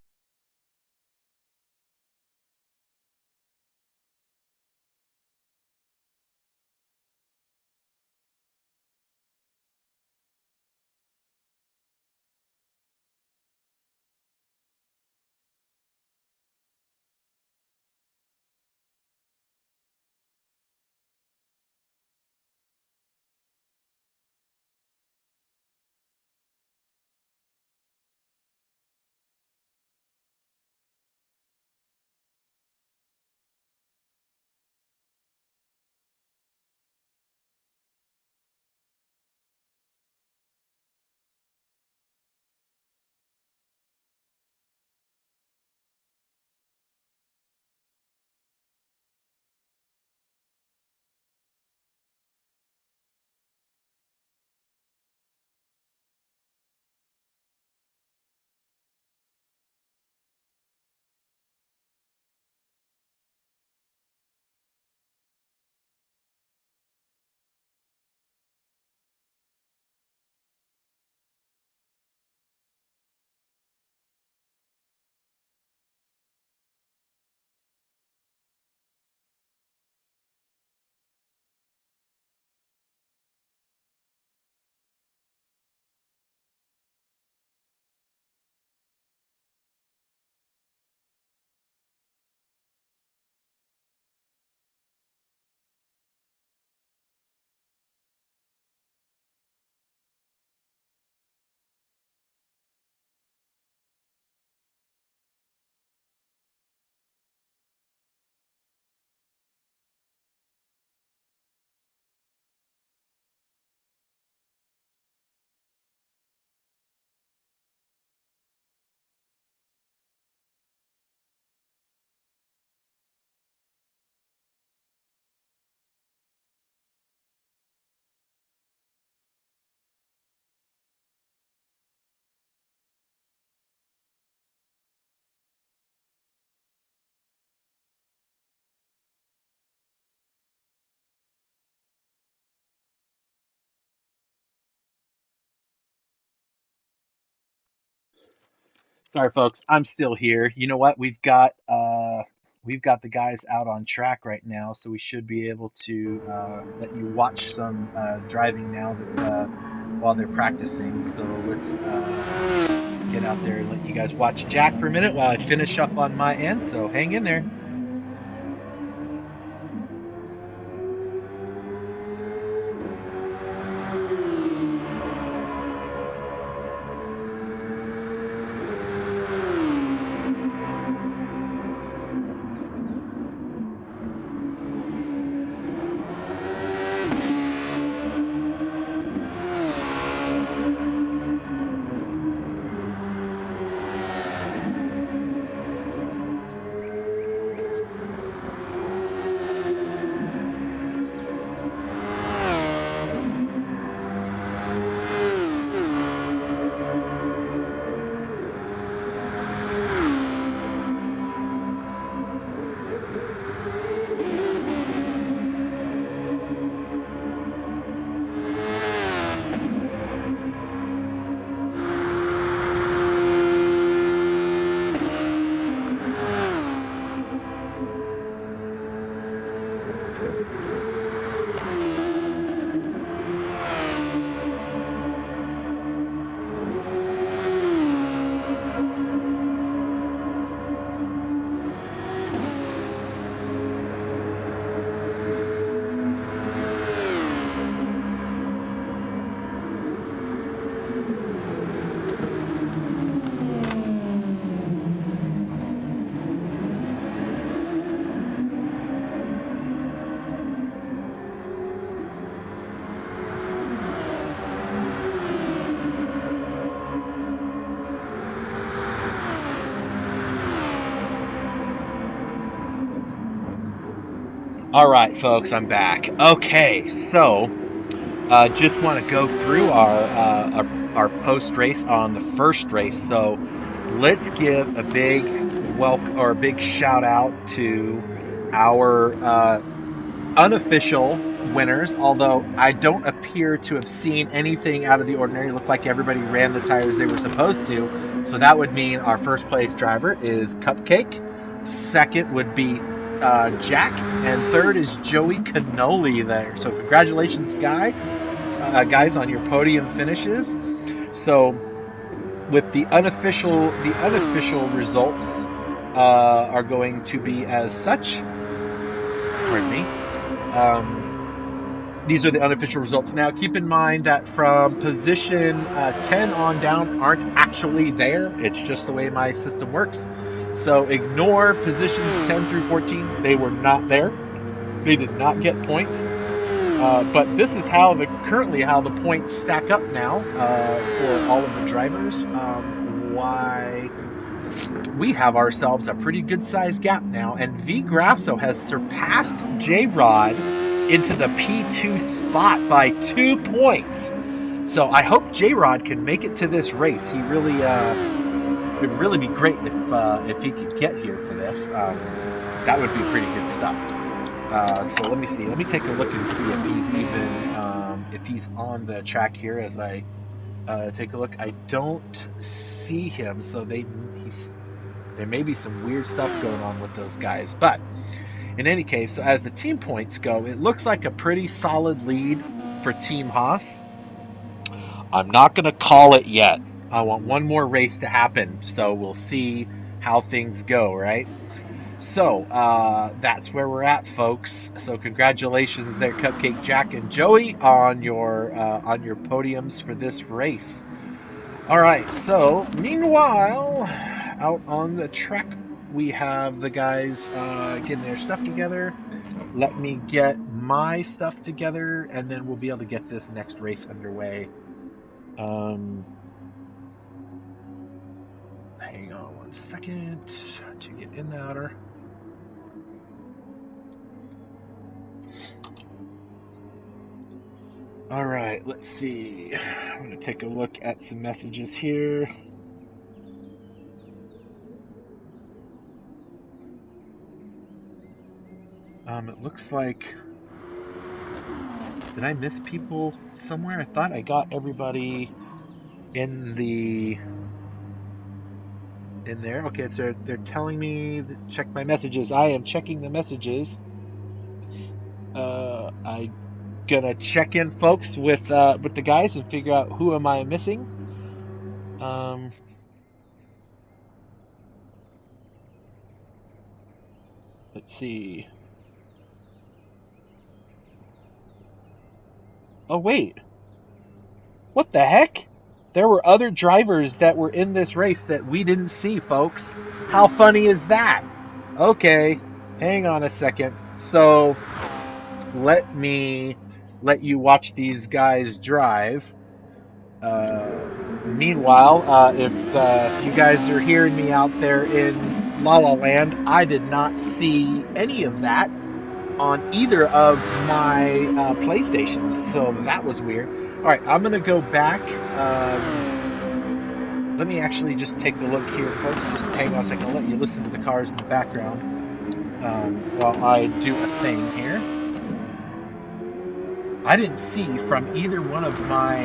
A: Sorry, folks. I'm still here. You know what? We've got the guys out on track right now, so we should be able to let you watch some driving now that while they're practicing. So let's get out there and let you guys watch Jack for a minute while I finish up on my end. So hang in there. All right, folks, I'm back. Okay, so just want to go through our post race on the first race. So let's give a big welcome or a big shout out to our unofficial winners. Although I don't appear to have seen anything out of the ordinary. It looked like everybody ran the tires they were supposed to. So that would mean our first place driver is Cupcake. Second would be Jack, and third is Joey Cannoli there. So congratulations, guys, on your podium finishes. So with the unofficial results are going to be as such. Pardon me. These are the unofficial results. Now, keep in mind that from position 10 on down aren't actually there. It's just the way my system works. So ignore positions 10 through 14. They were not there. They did not get points. But this is currently how the points stack up now for all of the drivers. Why we have ourselves a pretty good sized gap now, and V Grasso has surpassed J Rod into the P2 spot by 2 points. So I hope J Rod can make it to this race. He really it would really be great if he could get here for this. That would be pretty good stuff. So let me see. Let me take a look and see if he's even if he's on the track here as I take a look. I don't see him, so there may be some weird stuff going on with those guys. But in any case, so as the team points go, it looks like a pretty solid lead for Team Haas. I'm not going to call it yet. I want one more race to happen, so we'll see how things go, right? So that's where we're at, folks. So congratulations there, Cupcake, Jack, and Joey, on your podiums for this race. All right. So meanwhile, out on the track, we have the guys getting their stuff together. Let me get my stuff together, and then we'll be able to get this next race underway. Hang on 1 second to get in the outer. All right, let's see. I'm going to take a look at some messages here. It looks like... Did I miss people somewhere? I thought I got everybody in the in there. Okay, so they're telling me to check my messages. I am checking the messages. I gonna check in, folks, with the guys and figure out who am I missing. Let's see. Oh wait, what the heck? There were other drivers that were in this race that we didn't see, folks. How funny is that? Okay, hang on a second. So let me let you watch these guys drive. Meanwhile, if you guys are hearing me out there in La La Land, I did not see any of that on either of my PlayStations, so that was weird. All right, I'm gonna go back. Let me actually just take a look here, folks. Just hang on a second. I'll let you listen to the cars in the background while I do a thing here. I didn't see from either one of my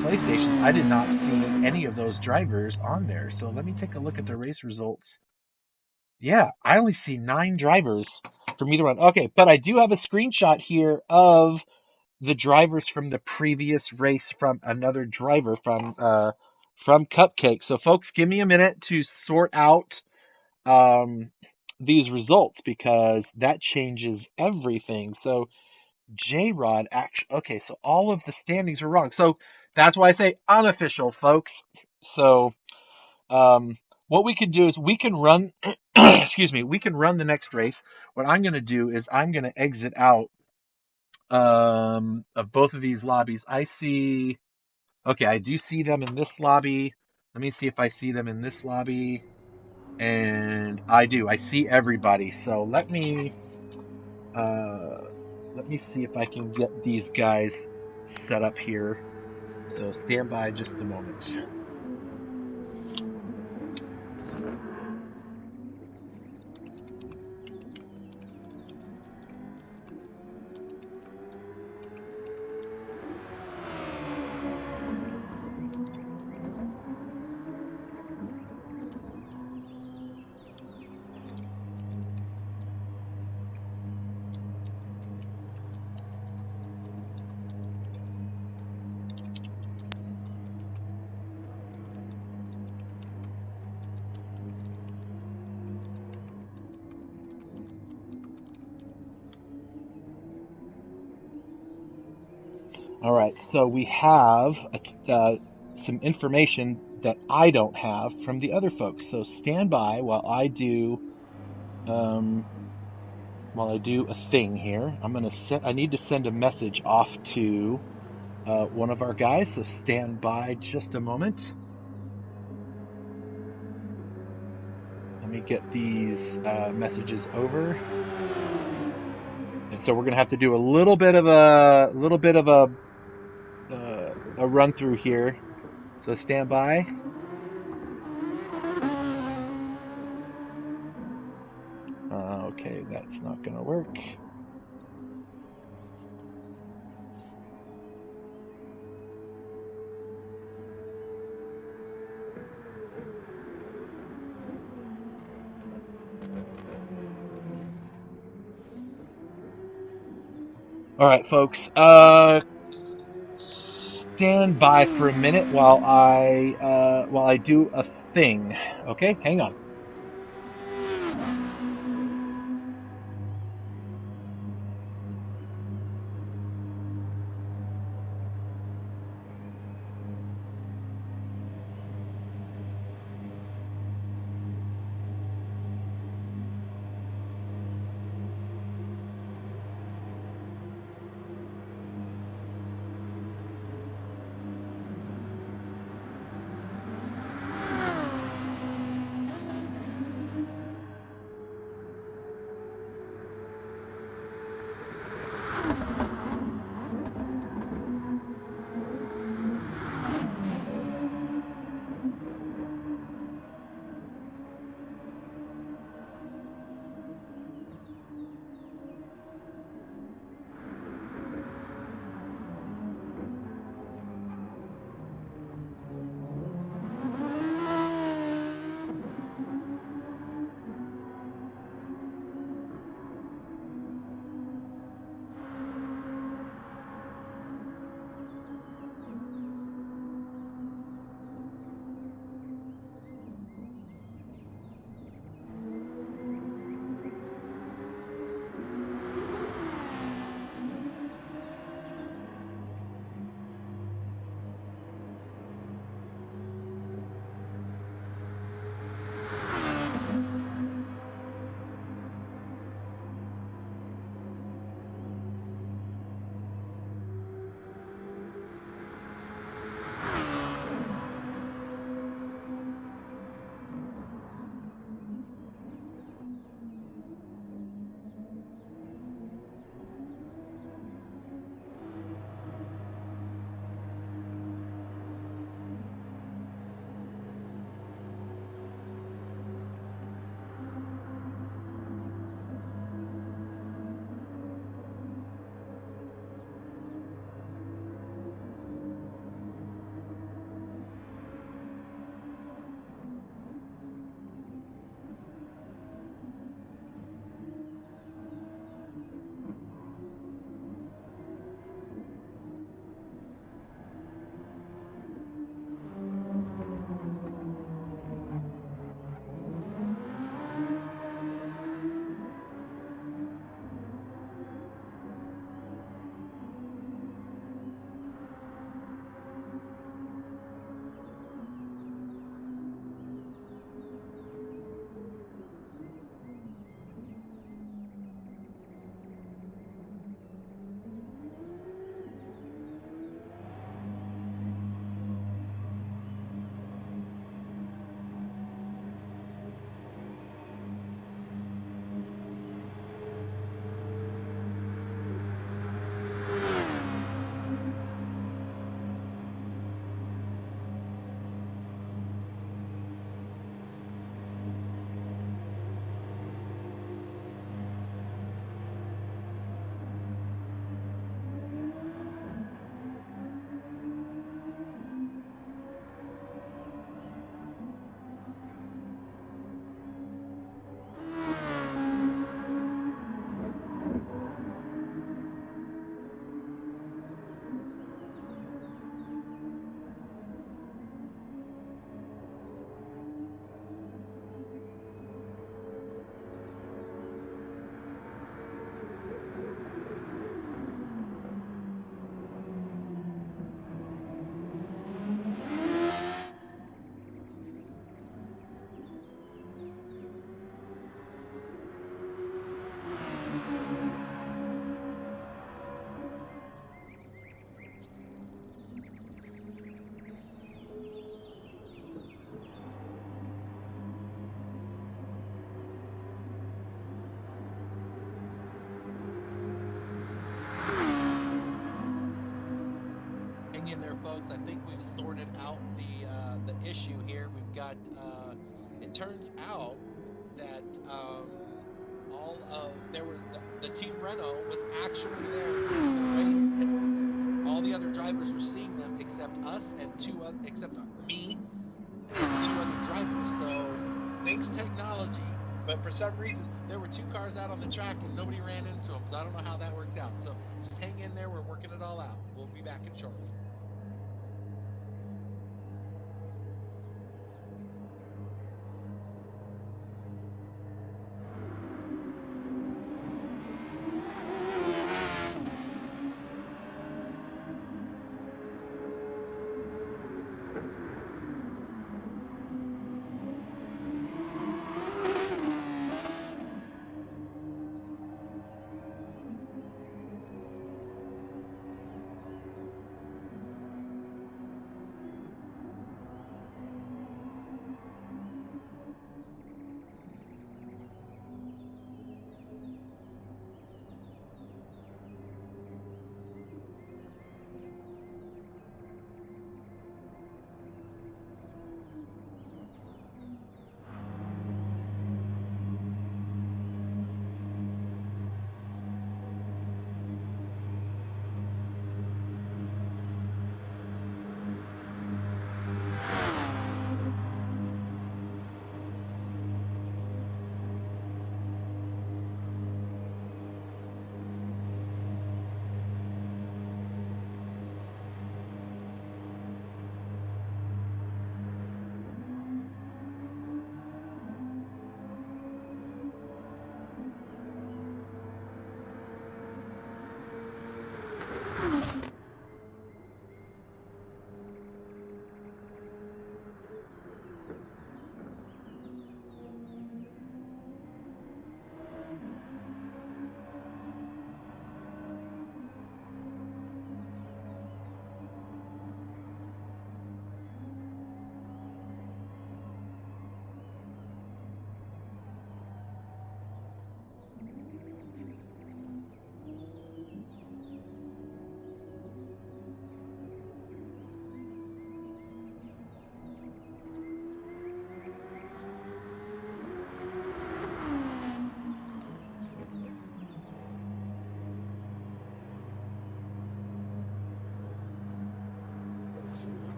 A: PlayStations, I did not see any of those drivers on there. So let me take a look at the race results. Yeah, I only see 9 drivers from either one. Okay, but I do have a screenshot here of the drivers from the previous race from another driver from Cupcake. So folks, give me a minute to sort out these results because that changes everything. So J-Rod actually, okay, so all of the standings were wrong. So that's why I say unofficial, folks. So what we can do is we can run, excuse me, we can run the next race. What I'm going to do is I'm going to exit out of both of these lobbies. I see, okay, I do see them in this lobby. Let me see if I see them in this lobby. And I do. I see everybody. So uh, let me see if I can get these guys set up here. So stand by just a moment. All right, so we have some information that I don't have from the other folks. So stand by um, while I do a thing here. I need to send a message off to one of our guys. So stand by just a moment. Let me get these messages over. And so we're gonna have to do a little bit of a run through here. So stand by. Okay, that's not gonna work. All right, folks. Stand by for a minute while I do a thing. Okay, hang on.
E: but it turns out that the team Renault was actually there in the race, and all the other drivers were seeing them except us and except me and two other drivers. So thanks technology, but for some reason there were two cars out on the track and nobody ran into them. So I don't know how that worked out. So just hang in there. We're working it all out. We'll be back in shortly.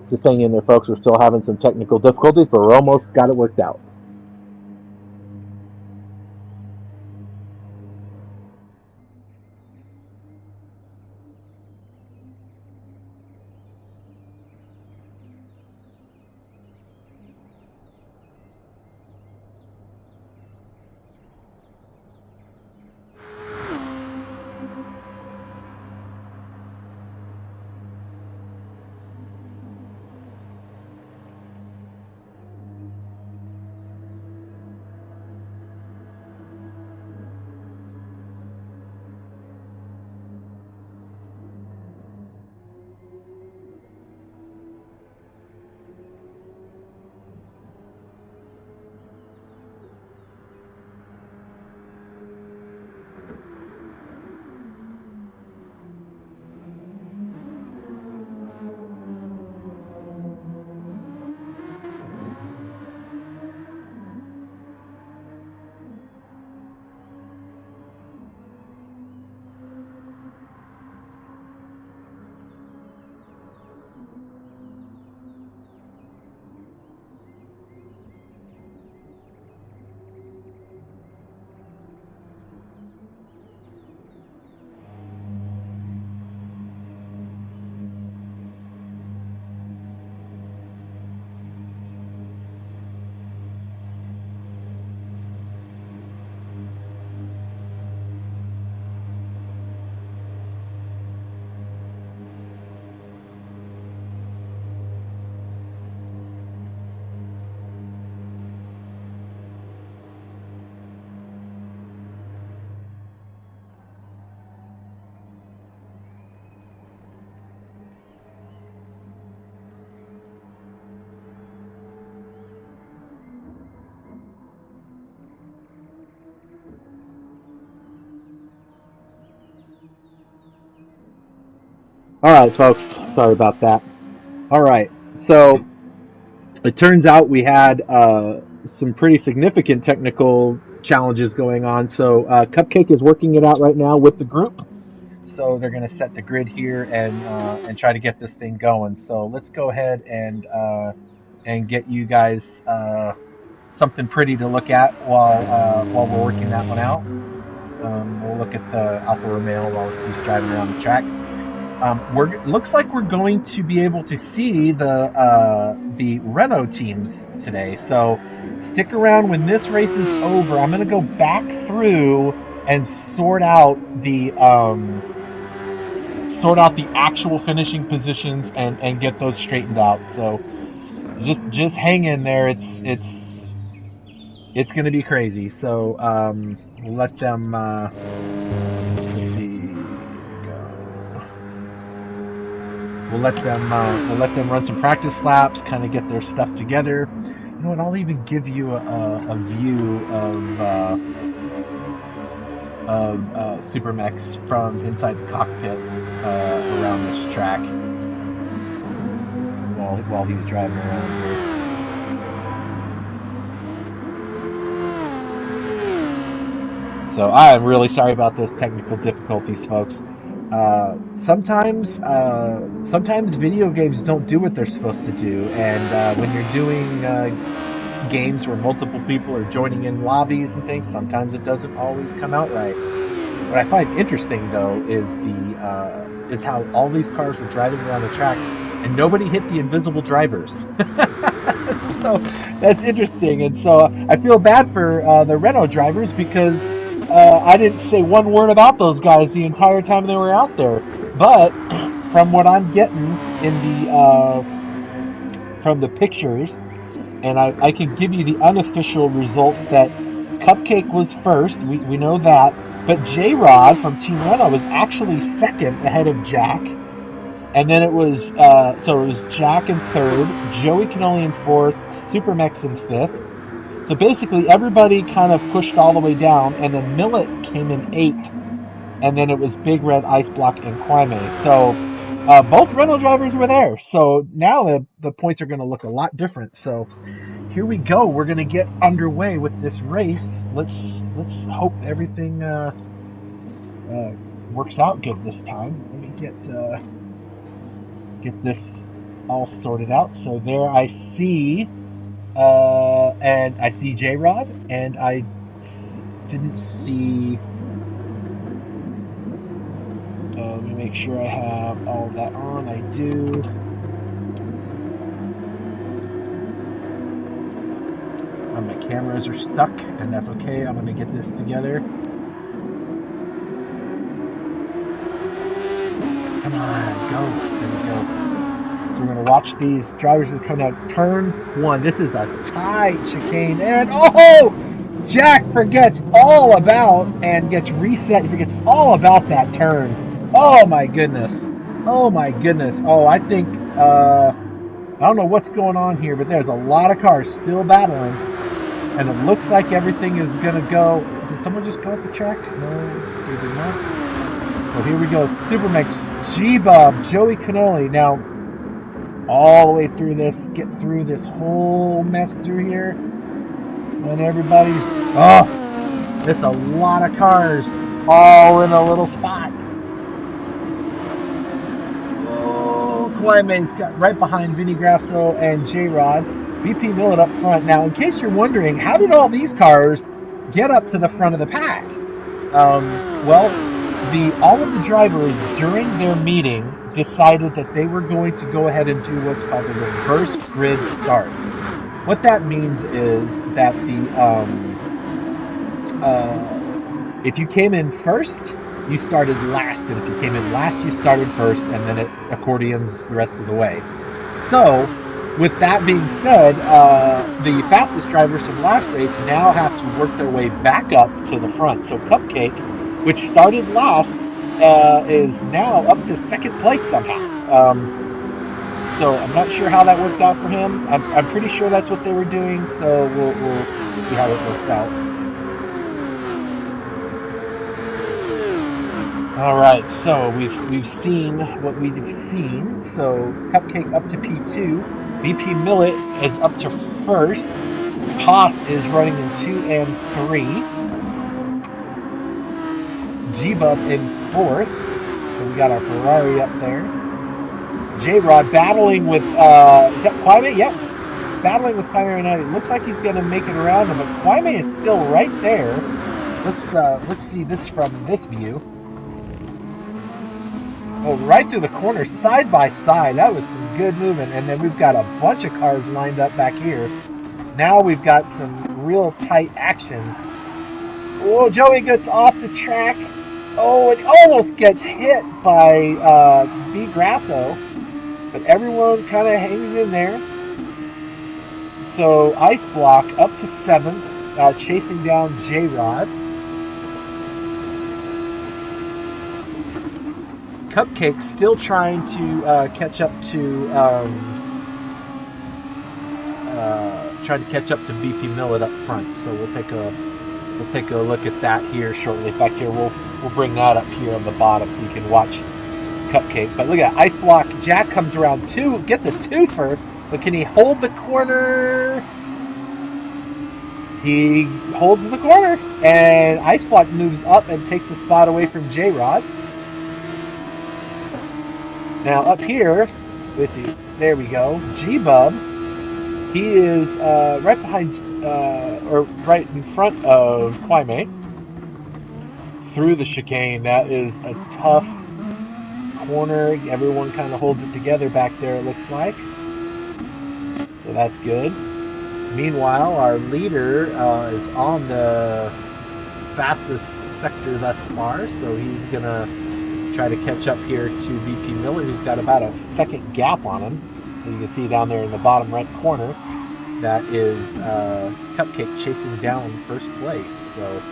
A: Just hang in there, folks. We're still having some technical difficulties, but we're almost got it worked out. All right, folks. Sorry about that. All right. So it turns out we had some pretty significant technical challenges going on. So Cupcake is working it out right now with the group. So they're going to set the grid here and try to get this thing going. So let's go ahead and get you guys something pretty to look at while we're working that one out. We'll look at the Alfa Romeo while he's driving around the track. Looks like we're going to be able to see the Renault teams today. So stick around when this race is over. I'm going to go back through and sort out the actual finishing positions and get those straightened out. So just hang in there. It's going to be crazy. So we'll let them. Let's see. We'll let them run some practice laps, kind of get their stuff together. You know what? I'll even give you a view of Supermex from inside the cockpit around this track while he's driving around here. So I am really sorry about those technical difficulties, folks. Sometimes video games don't do what they're supposed to do, and when you're doing games where multiple people are joining in lobbies and things, sometimes it doesn't always come out right. What I find interesting though is how all these cars were driving around the track and nobody hit the invisible drivers. So that's interesting, and so I feel bad for the Renault drivers because I didn't say one word about those guys the entire time they were out there. But from what I'm getting from the pictures, and I can give you the unofficial results that Cupcake was first. We know that, but J-Rod from Team Renault was actually second ahead of Jack, and then it was Jack in third, Joey Canoli in fourth, Supermex in fifth. So basically, everybody kind of pushed all the way down, and then Millet came in eighth, and then it was Big Red, Ice Block, and Quime. So both Renault drivers were there. So now the points are going to look a lot different. So here we go. We're going to get underway with this race. Let's hope everything works out good this time. Let me get this all sorted out. So there I see. And I see J-Rod, and I didn't see. Let me make sure I have all of that on. I do. My cameras are stuck, and that's okay. I'm going to get this together. Come on, go. There we go. So we're going to watch these drivers that come out. Turn one. This is a tight chicane. And, oh! Jack forgets all about and gets reset. He forgets all about that turn. Oh, my goodness. Oh, my goodness. Oh, I think, I don't know what's going on here, but there's a lot of cars still battling. And it looks like everything is going to go. Did someone just go off the track? No, they did not. So here we go. Supermex, G-Bob, Joey Canoli. Now, all the way through this, get through this whole mess through here, and everybody's, it's a lot of cars all in a little spot. Oh, Quaime's got right behind Vinny Grasso and J-Rod. BP Millet up front. Now, in case you're wondering, how did all these cars get up to the front of the pack? Well, all of the drivers during their meeting decided that they were going to go ahead and do what's called a reverse grid start. What that means is that if you came in first, you started last, and if you came in last, you started first, and then it accordions the rest of the way. So, with that being said, the fastest drivers from last race now have to work their way back up to the front. So Cupcake, which started last, is now up to second place somehow. So I'm not sure how that worked out for him. I'm pretty sure that's what they were doing. So we'll see how it works out. All right, so we've seen what we've seen. So Cupcake up to P2, BP Millet is up to first. Haas is running in 2 and 3. G-Bub in fourth. So we got our Ferrari up there. J-Rod battling with, is that Kwame? Yep. Battling with Kwame right now. It looks like he's going to make it around him, but Kwame is still right there. Let's see this from this view. Oh, right through the corner, side by side. That was some good movement. And then we've got a bunch of cars lined up back here. Now we've got some real tight action. Oh, Joey gets off the track. Oh, it almost gets hit by B. Grasso. But everyone kind of hangs in there. So Ice Block up to 7th, chasing down J-Rod. Cupcake still trying to catch up to BP Millet up front. So we'll take a look at that here shortly. In fact, here we'll bring that up here on the bottom so you can watch Cupcake. But look at that, Ice Block. Jack comes around two, gets a twofer, but can he hold the corner? He holds the corner, and Ice Block moves up and takes the spot away from J-Rod. Now up here, with you, there we go. G-Bub, he is right behind, or right in front of Kwame. Through the chicane, that is a tough corner. Everyone kind of holds it together back there, it looks like. So that's good. Meanwhile, our leader is on the fastest sector thus far, so he's going to try to catch up here to BP Miller, who's got about a second gap on him. And you can see down there in the bottom right corner, that is Cupcake chasing down first place. So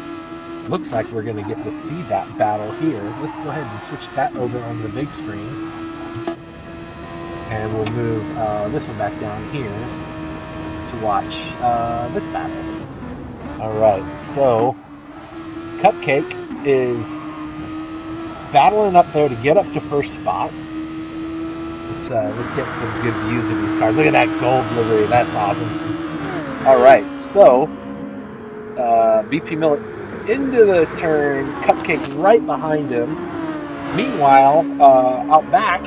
A: looks like we're going to get to see that battle here. Let's go ahead and switch that over on the big screen. And we'll move this one back down here to watch this battle. Alright, so Cupcake is battling up there to get up to first spot. Let's get some good views of these cars. Look at that gold livery, that's awesome. Alright, so BP Millet into the turn, Cupcake right behind him. Meanwhile, out back,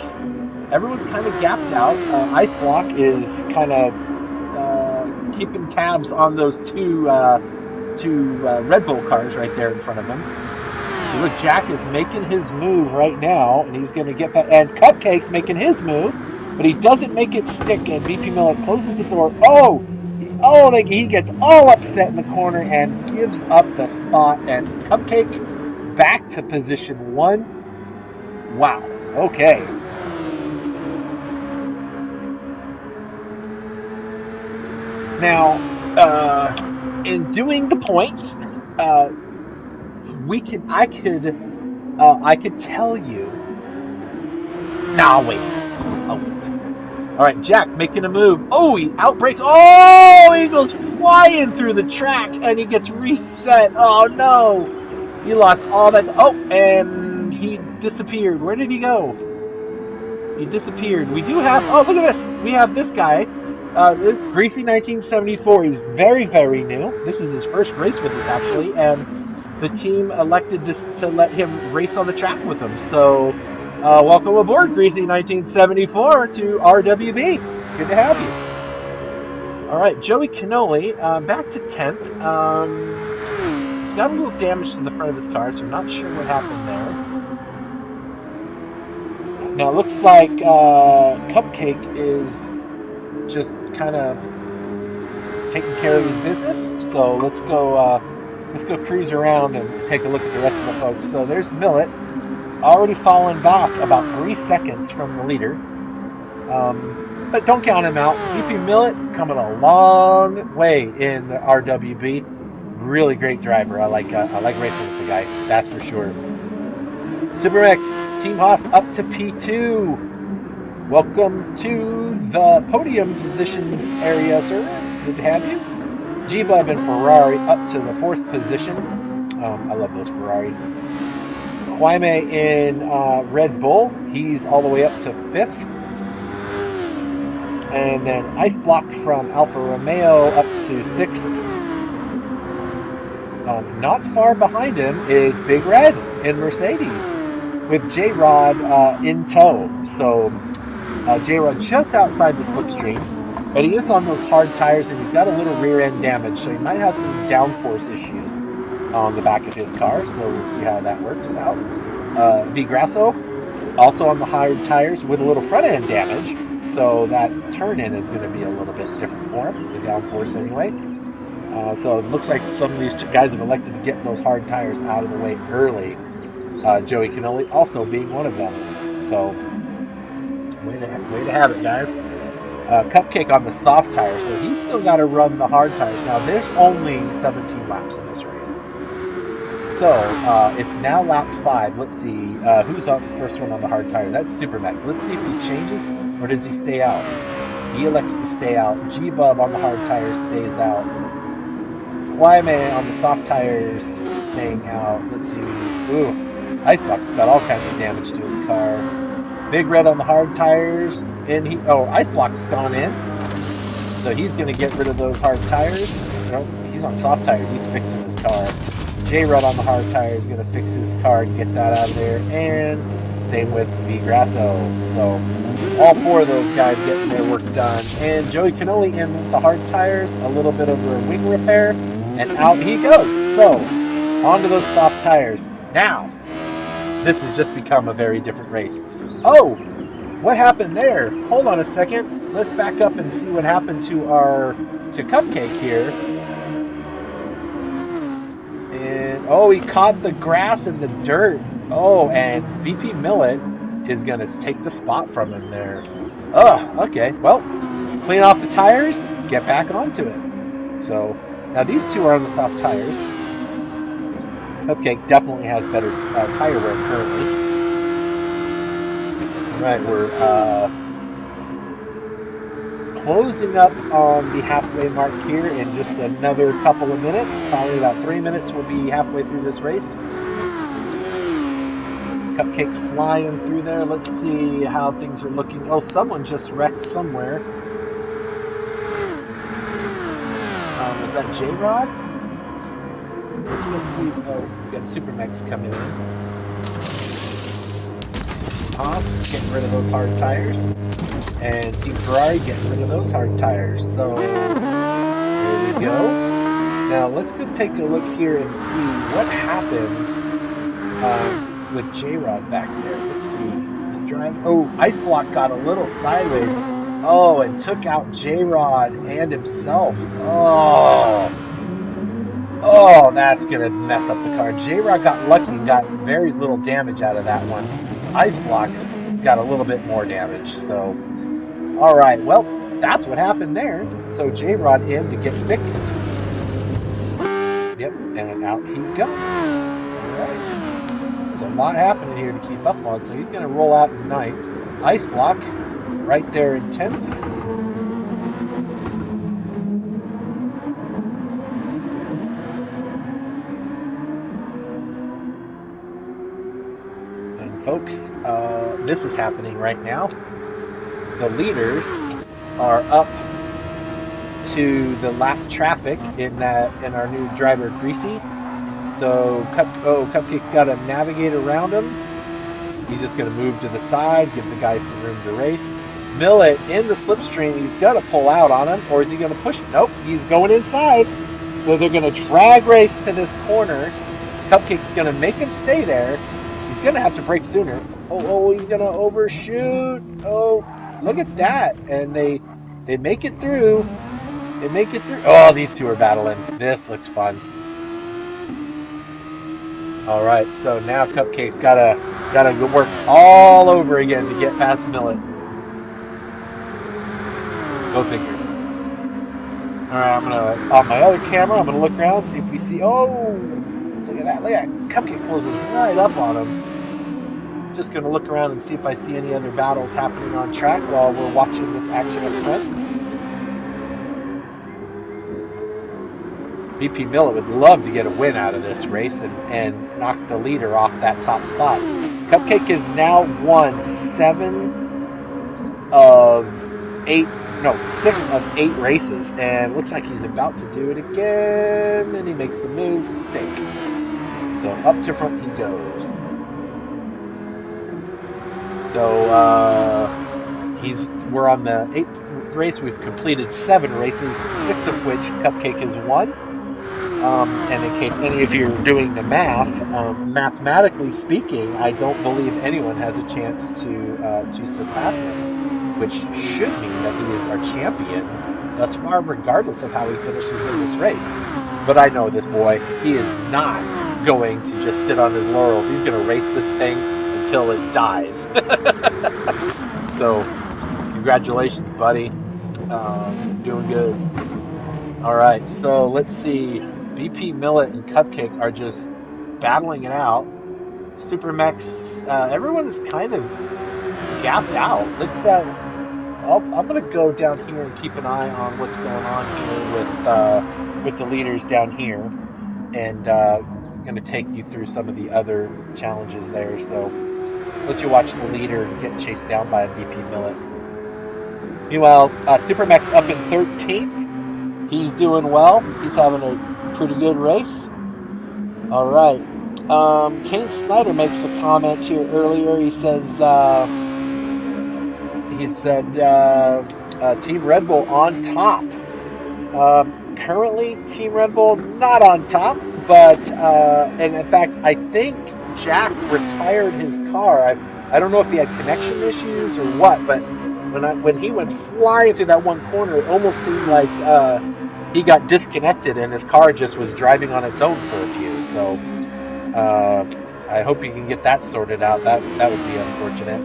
A: everyone's kind of gapped out. Ice Block is kind of keeping tabs on those two Red Bull cars right there in front of him. So look, Jack is making his move right now, and he's going to get back. And Cupcake's making his move, but he doesn't make it stick, and BP Millet closes the door. Oh, he gets all upset in the corner and gives up the spot, and Cupcake back to position 1. Wow, okay. Now, in doing the points, I could tell you. Nah, wait. All right, Jack making a move. Oh, he outbrakes. Oh, he goes flying through the track, and he gets reset. Oh no, he lost all that. Oh, and he disappeared. Where did he go? He disappeared. We do have. Oh, look at this. We have this guy. Greasy 1974. He's very, very new. This is his first race with us, actually, and the team elected to let him race on the track with them. So, welcome aboard, Greasy 1974, to RWB. Good to have you. All right, Joey Cannoli, back to 10th. He's got a little damage to the front of his car, so I'm not sure what happened there. Now, it looks like Cupcake is just kind of taking care of his business. So let's go cruise around and take a look at the rest of the folks. So there's Millet, already fallen back about 3 seconds from the leader. But don't count him out. BP Millet coming a long way in the RWB. Really great driver. I like racing with the guy. That's for sure. Supermax Team Haas up to P2. Welcome to the podium position area, sir. Good to have you. G-Bub and Ferrari up to the 4th position. I love those Ferraris. Jaime in Red Bull, he's all the way up to 5th. And then Ice Block from Alfa Romeo up to 6th. Not far behind him is Big Red in Mercedes with J-Rod in tow. So J-Rod just outside the slipstream, but he is on those hard tires and he's got a little rear end damage, so he might have some downforce issues on the back of his car, so we'll see how that works out. V Grasso also on the hard tires with a little front end damage, so that turn in is going to be a little bit different for him, the downforce anyway. So it looks like some of these guys have elected to get those hard tires out of the way early. Joey Canoli also being one of them. So way to have it, guys. Cupcake on the soft tire, so he's still got to run the hard tires. Now there's only 17 laps in this race. So it's now lap 5. Let's see who's on the first one on the hard tire. That's Supermac. Let's see if he changes or does he stay out. He elects to stay out. G-Bub on the hard tires stays out. Jaime on the soft tires staying out. Let's see. Ooh, Icebox got all kinds of damage to his car. Big Red on the hard tires, and Ice Block's gone in, so he's going to get rid of those hard tires. No, he's on soft tires. He's fixing his car. J-Rod on the hard tires is going to fix his car and get that out of there, and same with V Grasso. So all 4 of those guys getting their work done, and Joey Canoli in the hard tires, a little bit of a wing repair, and out he goes. So onto those soft tires. Now this has just become a very different race. Oh, what happened there? Hold on a second. Let's back up and see what happened to Cupcake here. And he caught the grass and the dirt. Oh, and VP Millet is going to take the spot from him there. Oh, okay. Well, clean off the tires, get back onto it. So now these 2 are on the soft tires. Cupcake definitely has better tire wear currently. Right, we're closing up on the halfway mark here in just another couple of minutes. Probably about 3 minutes we'll be halfway through this race. Cupcake's flying through there. Let's see how things are looking. Oh, someone just wrecked somewhere. Was that J-Rod? Let's just see. Oh, we got Supermax coming in. Getting rid of those hard tires, and Team Ferrari getting rid of those hard tires. So there we go. Now let's go take a look here and see what happened with J-Rod back there. Let's see. He's driving. Oh, Ice Block got a little sideways. Oh, and took out J-Rod and himself. Oh, that's gonna mess up the car. J-Rod got lucky and got very little damage out of that one. Ice Block got a little bit more damage. So, all right. Well, that's what happened there. So J-Rod in to get fixed. Yep, and out he goes. All right. There's a lot happening here to keep up on. So he's going to roll out in 9th. Ice Block right there in 10th. Folks, this is happening right now. The leaders are up to the lap traffic in our new driver Greasy. So Cupcake's got to navigate around him. He's just going to move to the side, give the guys some room to race. Millet in the slipstream. He's got to pull out on him, or is he going to push? Nope, he's going inside. So they're going to drag race to this corner. Cupcake's going to make him stay there. He's going to have to brake sooner. Oh, he's going to overshoot. Oh, look at that. And they make it through. They make it through. Oh, these 2 are battling. This looks fun. All right, so now Cupcake's gotta work all over again to get past Millet. Go figure. All right, I'm gonna on my other camera. I'm gonna look around, see if we see. Oh, look at that! Look at that! Cupcake closes right up on him. Just gonna look around and see if I see any other battles happening on track while we're watching this action up front. BP Millet would love to get a win out of this race and knock the leader off that top spot. Cupcake has now won 6 of 8 races, and looks like he's about to do it again, and he makes the move, stink. So up to front he goes. So we're on the 8th race. We've completed 7 races, 6 of which Cupcake has won. And in case any of you are doing the math, mathematically speaking, I don't believe anyone has a chance to surpass him, which should mean that he is our champion thus far, regardless of how he finishes in this race. But I know this boy. He is not going to just sit on his laurels. He's going to race this thing until it dies. So, congratulations, buddy. Doing good. All right, so let's see. BP Millet and Cupcake are just battling it out. Super Mex, everyone is kind of gapped out. I'm gonna go down here and keep an eye on what's going on here with the leaders down here, and I'm gonna take you through some of the other challenges there. So let you watch the leader get chased down by a BP Millet. Meanwhile, Super Mex up in 13th. He's doing well. He's having a pretty good race. All right. Kane Snyder makes a comment here earlier. He said Team Red Bull on top. Currently, Team Red Bull not on top, but and in fact, I think Jack retired his car. I don't know if he had connection issues or what, but when he went flying through that one corner, it almost seemed like he got disconnected and his car just was driving on its own for a few. So I hope you can get that sorted out. That would be unfortunate.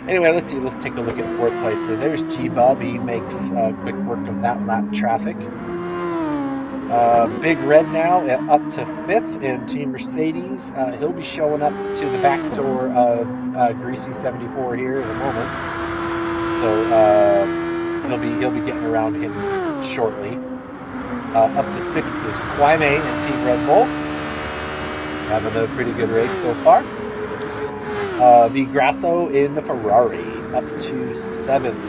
A: Anyway, let's see. Let's take a look at 4th place. So there's G-Bub. He makes quick work of that lap traffic. Big Red now up to 5th in Team Mercedes. He'll be showing up to the back door of Greasy 74 here in a moment. So he'll be getting around him shortly. Up to 6th is Quime and Team Red Bull. Having a pretty good race so far. The Grasso in the Ferrari up to 7th.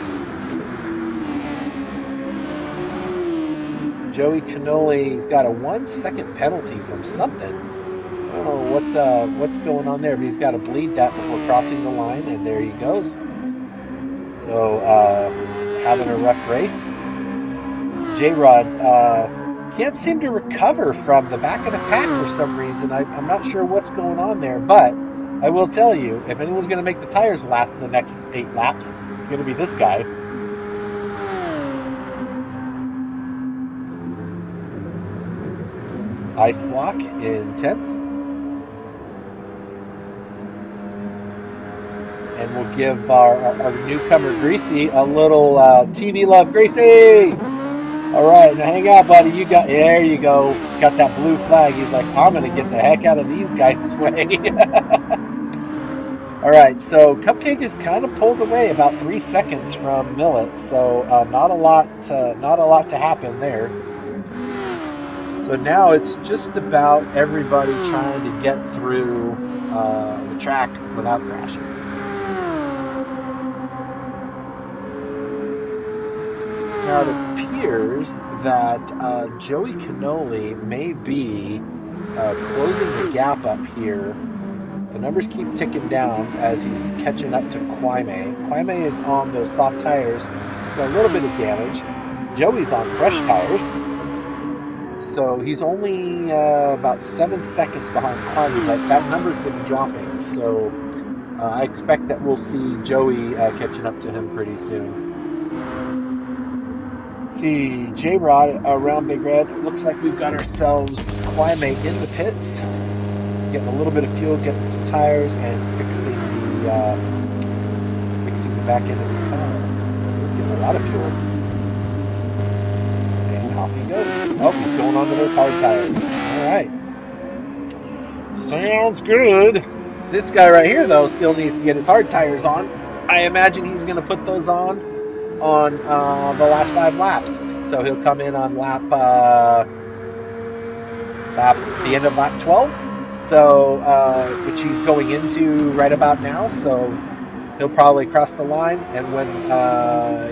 A: Joey Cannoli's got a 1-second penalty from something. I don't know what's going on there, but he's got to bleed that before crossing the line, and there he goes. So having a rough race. J-Rod can't seem to recover from the back of the pack for some reason. I'm not sure what's going on there, but I will tell you, if anyone's going to make the tires last the next 8 laps, it's going to be this guy. Ice Block in 10th. And we'll give our newcomer Greasy a little TV love. Greasy! All right, now hang out, buddy. There you go. Got that blue flag. He's like, I'm going to get the heck out of these guys' way. All right, so Cupcake is kind of pulled away about 3 seconds from Millet, so not a lot to happen there. So now it's just about everybody trying to get through the track without crashing. Now it appears that Joey Cannoli may be closing the gap up here. The numbers keep ticking down as he's catching up to Quime. Quime is on those soft tires, got a little bit of damage. Joey's on fresh tires. So he's only about 7 seconds behind Quime, but that number's been dropping. So I expect that we'll see Joey catching up to him pretty soon. See, J-Rod around Big Red. Looks like we've got ourselves Quime in the pits. Getting a little bit of fuel, getting some tires, and fixing the back end of his car. Getting a lot of fuel. And off he goes. Oh, he's going on to those hard tires. Alright. Sounds good. This guy right here, though, still needs to get his hard tires on. I imagine he's going to put those on the last 5 laps. So he'll come in on lap the end of lap 12. So, which he's going into right about now. So he'll probably cross the line, and when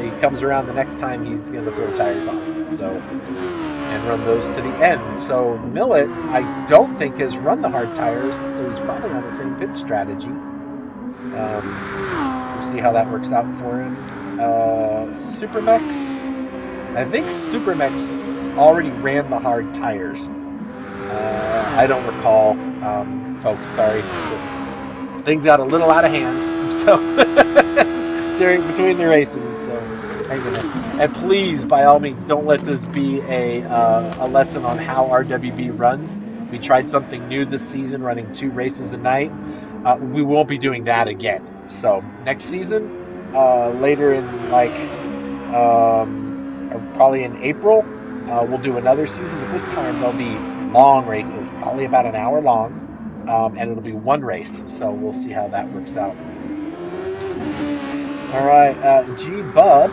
A: he comes around the next time, he's going to throw tires on. So, and run those to the end. So Millet, I don't think has run the hard tires, so he's probably on the same pit strategy. We'll see how that works out for him. Supermex, I think Supermex already ran the hard tires. I don't recall, folks. Sorry, just things got a little out of hand. So between the races, so hang in there. And please, by all means, don't let this be a lesson on how RWB runs. We tried something new this season, running 2 races a night. We won't be doing that again. So next season, later in probably in April, we'll do another season. But this time there'll be long races, probably about an hour long, and it'll be 1 race. So we'll see how that works out. All right, G-Bub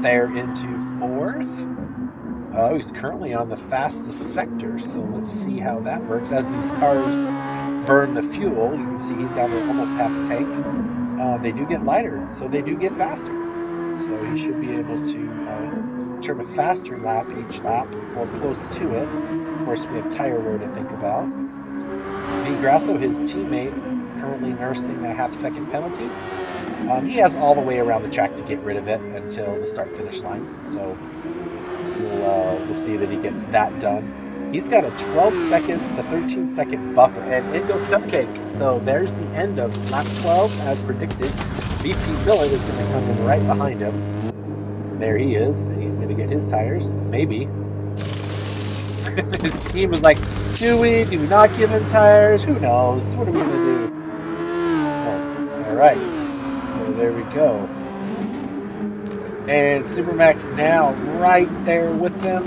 A: there into 4th. He's currently on the fastest sector, so let's see how that works. As these cars burn the fuel, you can see he's down to almost half a tank. They do get lighter, so they do get faster. So he should be able to turn a faster lap each lap, or close to it. Of course, we have tire wear to think about. Grasso, his teammate, currently nursing a half-second penalty. He has all the way around the track to get rid of it until the start-finish line. So we'll see that he gets that done. He's got a 12-second to 13-second buffer, and in goes Cupcake. So there's the end of lap 12, as predicted. VP Millet is going to come in right behind him. There he is. He's going to get his tires. Maybe. His team is like, do we not give him tires? Who knows? What are we going to do? Oh, all right. So there we go. And Supermax now right there with them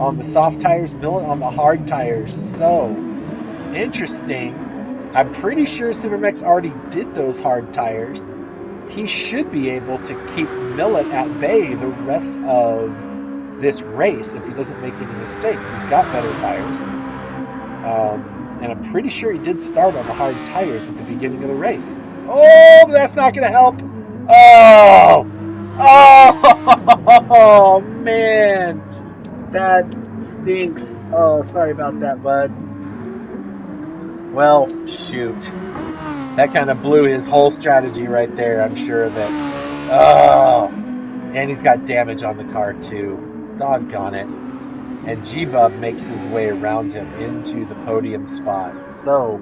A: on the soft tires, Millet on the hard tires. So interesting. I'm pretty sure Supermax already did those hard tires. He should be able to keep Millet at bay the rest of this race if he doesn't make any mistakes. He's got better tires. And I'm pretty sure he did start on the hard tires at the beginning of the race. Oh, that's not going to help. Oh, man. That stinks. Oh, sorry about that, bud. Well, shoot. That kind of blew his whole strategy right there, I'm sure of it. Oh. And he's got damage on the car, too. Doggone it. And G-Bub makes his way around him into the podium spot. So,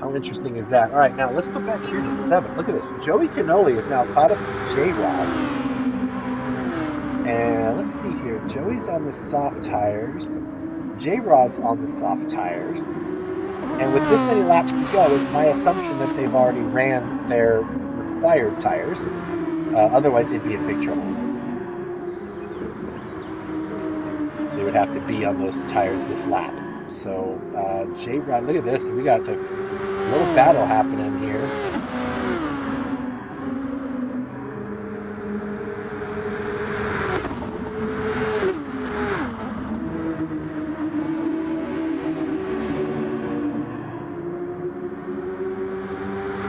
A: how interesting is that? All right, now let's go back here to 7th. Look at this. Joey Cannoli is now caught up with J-Rod. And let's see here. Joey's on the soft tires. J-Rod's on the soft tires. And with this many laps to go, it's my assumption that they've already ran their required tires. Otherwise, they'd be in big trouble. They would have to be on those tires this lap. So, J-Rod, look at this. We got a little battle happening here.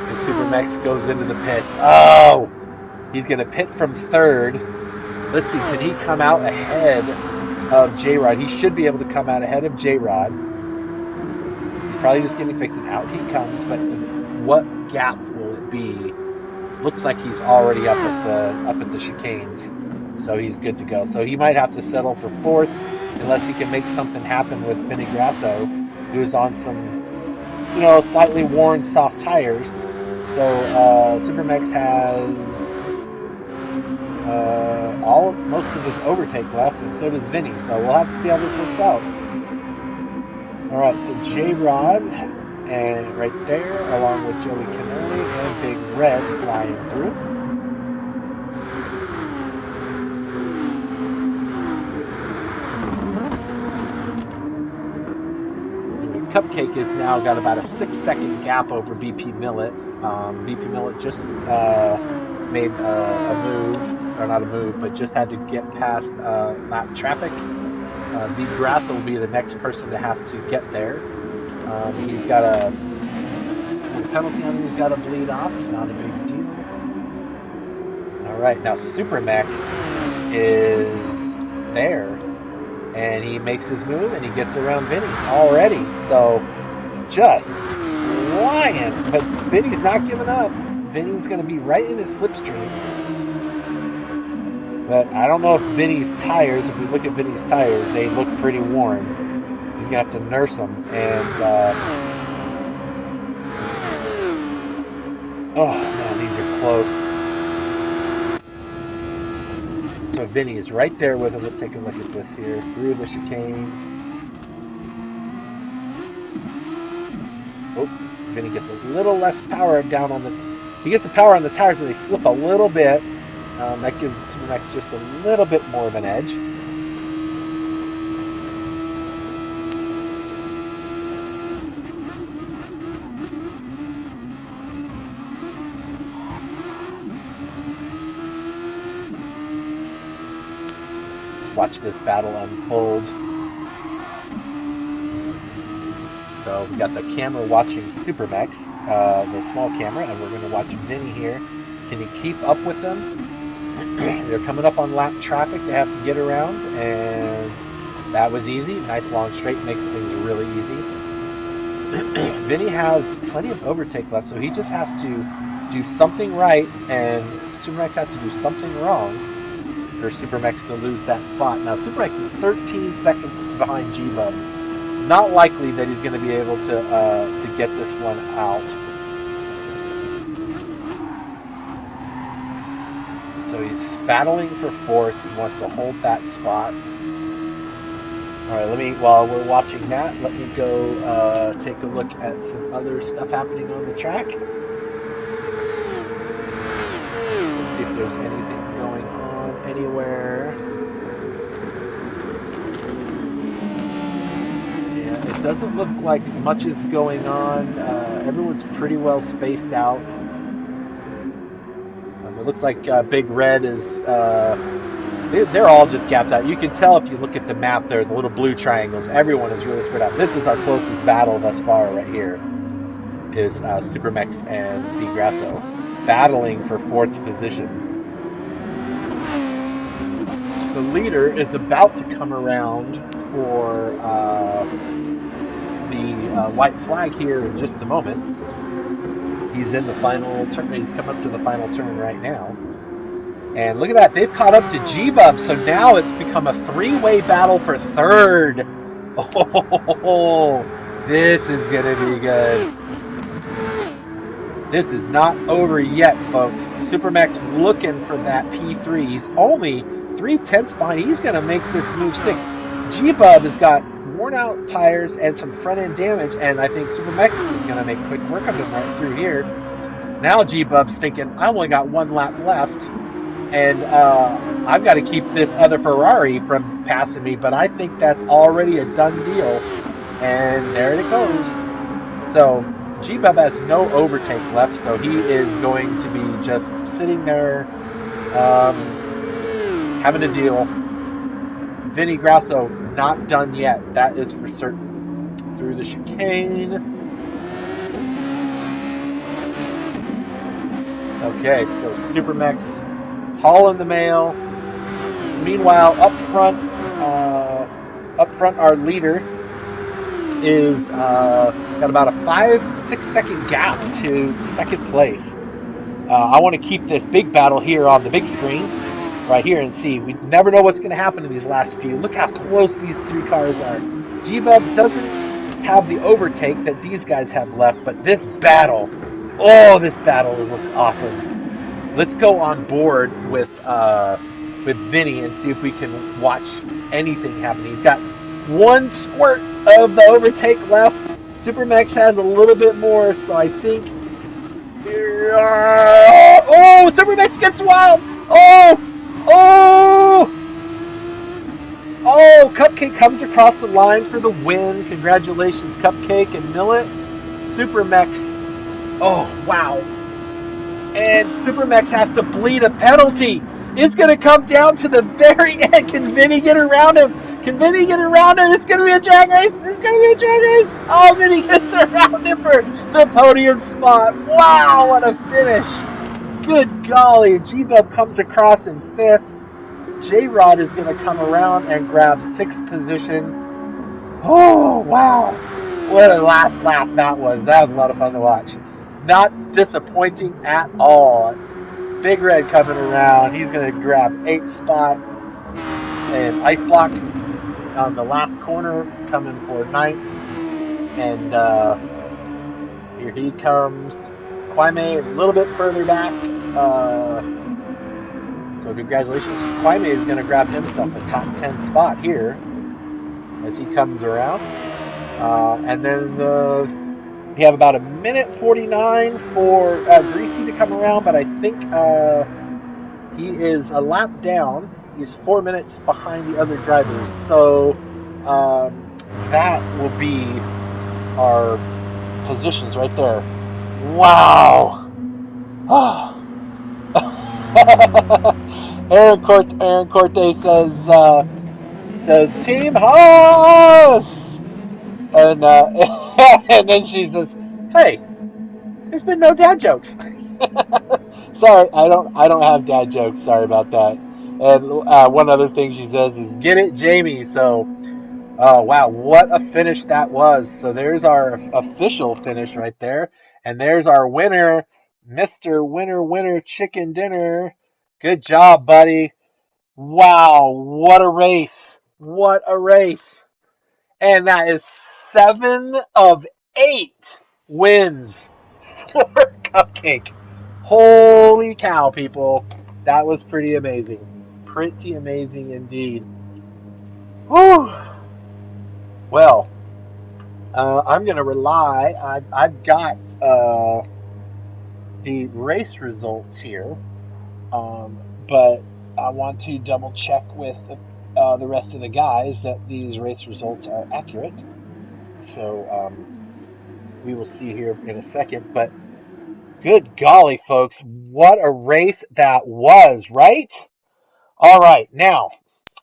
A: And Supermax goes into the pits. Oh! He's going to pit from 3rd. Let's see, can he come out ahead of J-Rod? He should be able to come out ahead of J-Rod. He's probably just getting fixed, and out he comes. But what gap will it be? Looks like he's already up at the chicanes, so he's good to go. So he might have to settle for 4th unless he can make something happen with Vinny Grasso, who's on some, slightly worn soft tires. So Supermax has most of his overtake left, and so does Vinny. So we'll have to see how this works out. All right, so J-Rod, and right there, along with Joey Cannoli and Big Red flying through. Cupcake has now got about a 6-second gap over BP Millet. BP Millet just made a move, or not a move, but just had to get past lap traffic. V Grasso will be the next person to have to get there. He's got a penalty on him. He's got to bleed off. It's not a big deal. All right, now Supermax is there, and he makes his move, and he gets around Vinny already. So just flying, but Vinny's not giving up. Vinny's going to be right in his slipstream. But I don't know if Vinny's tires, if we look at Vinny's tires, they look pretty worn. He's going to have to nurse them. And, oh, man, these are close. So Vinny is right there with him. Let's take a look at this here. Through the chicane. Oh, Vinny gets a little less power down on the... He gets the power on the tires, and they slip a little bit. That gives Supermax just a little bit more of an edge. Let's watch this battle unfold. So we got the camera watching Supermax, the small camera, and we're going to watch Vinny here. Can he keep up with them? They're coming up on lap traffic. They have to get around, and that was easy. Nice long straight makes things really easy. Vinny has plenty of overtake left, so he just has to do something right, and Supermax has to do something wrong for Supermax to lose that spot. Now, Supermax is 13 seconds behind G-Bub. Not likely that he's going to be able to get this one out. So he's battling for fourth. He wants to hold that spot. All right, while we're watching that, let me go take a look at some other stuff happening on the track. Let's see if there's anything going on anywhere. Yeah, it doesn't look like much is going on. Everyone's pretty well spaced out. It looks like Big Red is, they're all just gapped out. You can tell if you look at the map there, the little blue triangles, everyone is really spread out. This is our closest battle thus far right here, is Supermax and V Grasso battling for fourth position. The leader is about to come around for the white flag here in just a moment. He's in the final turn. He's come up to the final turn right now. And look at that. They've caught up to G-Bub. So now it's become a three-way battle for third. Oh, this is going to be good. This is not over yet, folks. Supermax looking for that P3. He's only 3/10 behind. He's going to make this move stick. G-Bub has got worn out tires and some front end damage, and I think Supermax is going to make quick work of him right through here. Now G-Bub's thinking, I only got one lap left, and I've got to keep this other Ferrari from passing me, but I think that's already a done deal, and there it goes. So G-Bub has no overtake left, so he is going to be just sitting there having to deal. Vinny Grasso not done yet. That is for certain. Through the chicane. Okay, so Supermax hauling the mail. Meanwhile, up front, our leader is got about a 5-6 second gap to second place. I want to keep this big battle here on the big screen. Right here and see. We never know what's going to happen in these last few. Look how close these three cars are. G-Bub doesn't have the overtake that these guys have left, but this battle, oh, this battle looks awesome. Let's go on board with Vinny and see if we can watch anything happening. He's got one squirt of the overtake left. Supermax has a little bit more, so I think... Oh, Supermax gets wild! Oh! Oh, Cupcake comes across the line for the win. Congratulations, Cupcake and Millet. Supermax. Oh, wow. And Supermax has to bleed a penalty. It's going to come down to the very end. Can Vinny get around him? Can Vinny get around him? It's gonna be a drag race. It's gonna be a drag race. Oh, Vinny gets around him for the podium spot. Wow, what a finish! Good golly, G-Dub comes across in 5th. J-Rod is gonna come around and grab 6th position. Oh wow, what a last lap that was. That was a lot of fun to watch. Not disappointing at all. Big Red coming around. He's gonna grab 8th spot. And Ice Block on the last corner coming for 9th. And here he comes. Kwame a little bit further back. So congratulations. Kwame is going to grab himself a top 10 spot here as he comes around. And then we have about a minute 49 for Greasy to come around, but I think he is a lap down. He's 4 minutes behind the other drivers. So that will be our positions right there. Wow. Aaron Corte says Team Haas, and and then she says, "Hey, there's been no dad jokes." Sorry, I don't have dad jokes. Sorry about that. And one other thing she says is, "Get it, Jamie." So, oh wow, what a finish that was. So there's our official finish right there, and there's our winner, Mr. Winner Chicken Dinner. Good job, buddy. Wow, what a race. What a race. And that is 7 of 8 wins for Cupcake. Holy cow, people. That was pretty amazing. Pretty amazing indeed. Whew. Well, I'm going to rely. I've got the race results here, but I want to double check with the rest of the guys that these race results are accurate. So we will see here in a second. But good golly, folks, what a race that was, right? All right, now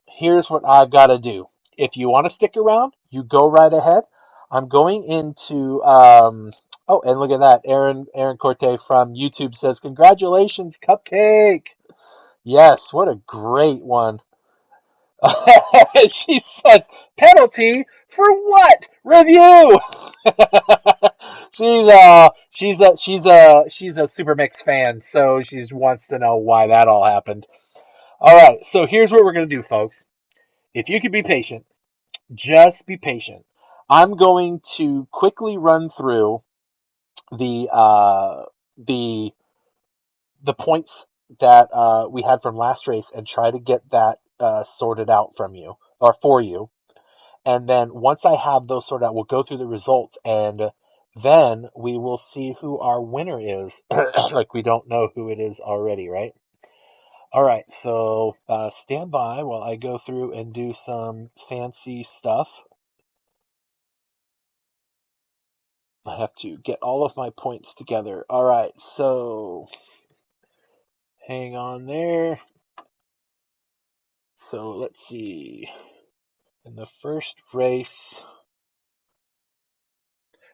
A: here's what I've got to do. If you want to stick around, you go right ahead. I'm going into oh, and look at that. Aaron Corte from YouTube says, "Congratulations, Cupcake." Yes, what a great one. She says, "Penalty for what? Review." she's a Super Mix fan, so she wants to know why that all happened. All right, so here's what we're gonna do, folks. If you could be patient, just be patient. I'm going to quickly run through the points that we had from last race and try to get that sorted out from you or for you. And then once I have those sorted out, we'll go through the results and then we will see who our winner is. Like we don't know who it is already, right? All right, so stand by while I go through and do some fancy stuff. I have to get all of my points together. All right, so hang on there. So let's see. In the first race,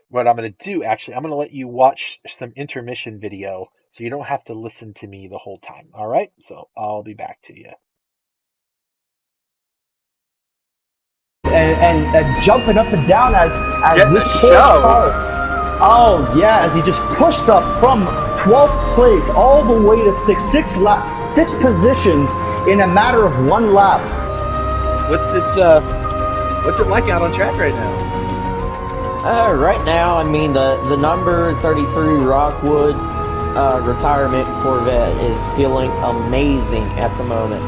A: what I'm going to do, actually, I'm going to let you watch some intermission video so you don't have to listen to me the whole time. All right, so I'll be back to you.
D: And jumping up and down as this poor car. Oh yeah, as he just pushed up from 12th place all the way to 6 positions in a matter of 1 lap.
A: What's it like out on track right now?
C: Right now, I mean the number 33 Rockwood retirement Corvette is feeling amazing at the moment.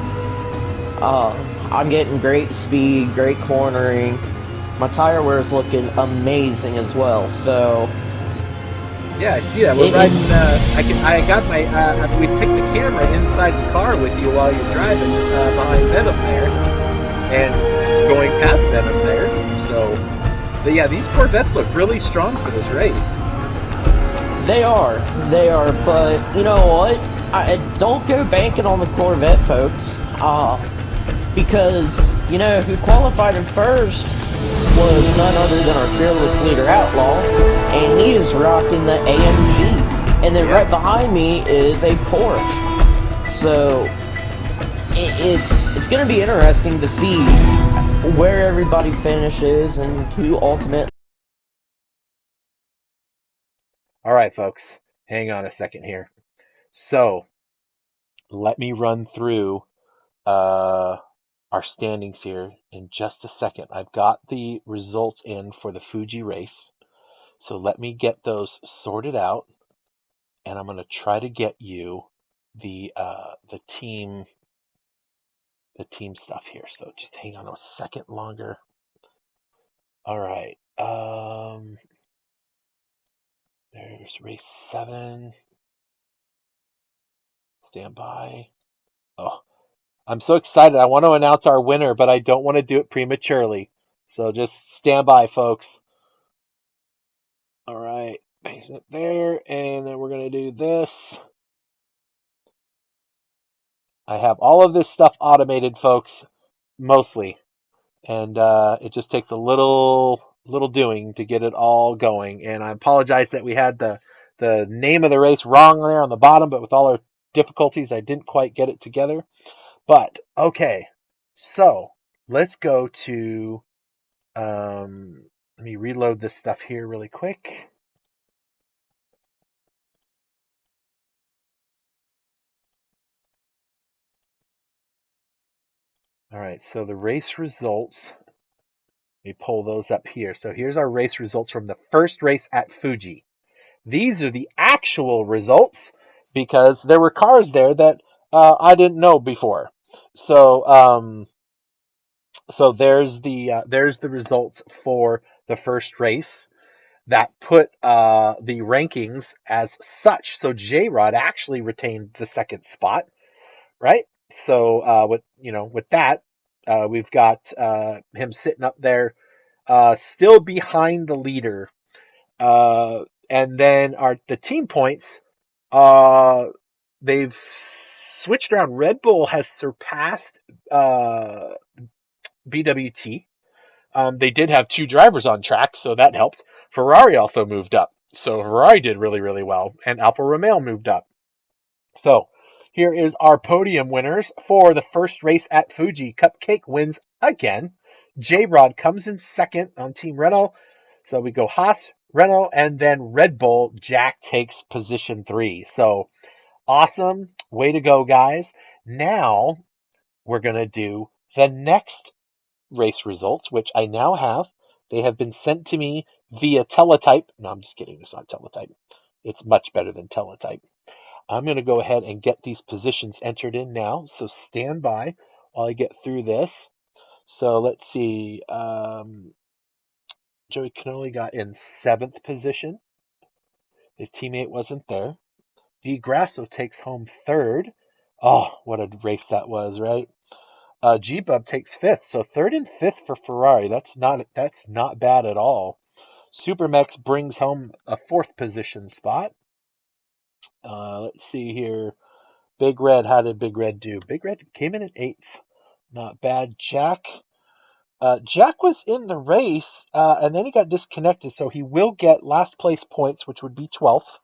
C: I'm getting great speed, great cornering. My tire wear is looking amazing as well. So
A: yeah, I see that. We're riding. I got my. We picked the camera inside the car with you while you're driving behind Venom there, and going past Venom there. So, but yeah, these Corvettes look really strong for this race.
C: They are. But you know what? Don't go banking on the Corvette, folks. Because Who qualified in first was none other than our fearless leader Outlaw, and he is rocking the AMG. And then right behind me is a Porsche. So it's going to be interesting to see where everybody finishes and who ultimately.
A: All right, folks, hang on a second here. So let me run through our standings here in just a second. I've got the results in for the Fuji race. So let me get those sorted out, and I'm going to try to get you the team stuff here. So just hang on a second longer. All right. There's race 7. Stand by. Oh, I'm so excited. I want to announce our winner, but I don't want to do it prematurely. So just stand by, folks. All right. Place it there, and then we're going to do this. I have all of this stuff automated, folks, mostly. And it just takes a little doing to get it all going. And I apologize that we had the name of the race wrong there on the bottom, but with all our difficulties, I didn't quite get it together. But okay, so let's go to let me reload this stuff here really quick. All right, so the race results, let me pull those up here. So here's our race results from the first race at Fuji. These are the actual results because there were cars there that I didn't know before. So so there's the results for the first race that put the rankings as such. So J-Rod actually retained the second spot, right? So with that, we've got him sitting up there, still behind the leader. And then the team points, they've switched around. Red Bull has surpassed BWT. They did have 2 drivers on track, so that helped. Ferrari also moved up. So Ferrari did really, really well, and Alfa Romeo moved up. So here is our podium winners for the first race at Fuji. Cupcake wins again. J-Rod comes in second on Team Renault. So we go Haas, Renault, and then Red Bull. Jack takes position 3. So awesome. Way to go, guys. Now we're going to do the next race results, which I now have. They have been sent to me via teletype. No, I'm just kidding. It's not teletype. It's much better than teletype. I'm going to go ahead and get these positions entered in now. So stand by while I get through this. So let's see. Joey Canoli got in 7th position. His teammate wasn't there. Di Grasso takes home 3rd. Oh, what a race that was, right? G-Bub takes 5th. So 3rd and 5th for Ferrari. That's not bad at all. Supermex brings home a 4th position spot. Let's see here. Big Red, how did Big Red do? Big Red came in at 8th. Not bad. Jack was in the race, and then he got disconnected, so he will get last place points, which would be 12th,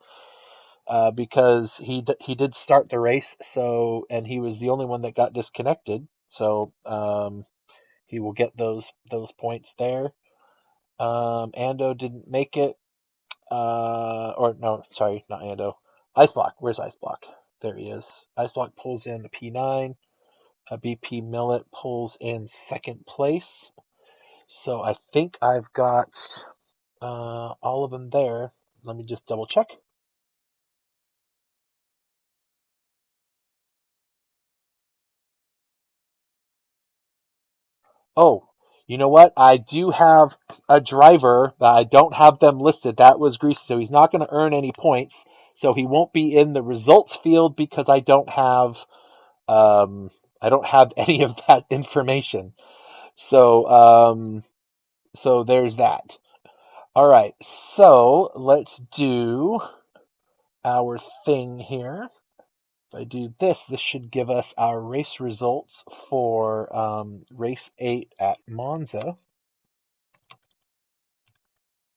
A: because he did start the race. So, and he was the only one that got disconnected. So he will get those points there. Ando didn't make it. Or no, sorry, not Ando. Iceblock. Where's Iceblock? There he is. Iceblock pulls in the P9. BP Millet pulls in 2nd place. So I think I've got all of them there. Let me just double check. Oh, you know what? I do have a driver, but I don't have them listed. That was Greasy, so he's not going to earn any points. So he won't be in the results field because I don't have any of that information. So so there's that. All right, so let's do our thing here. If I do this, this should give us our race results for race 8 at Monza.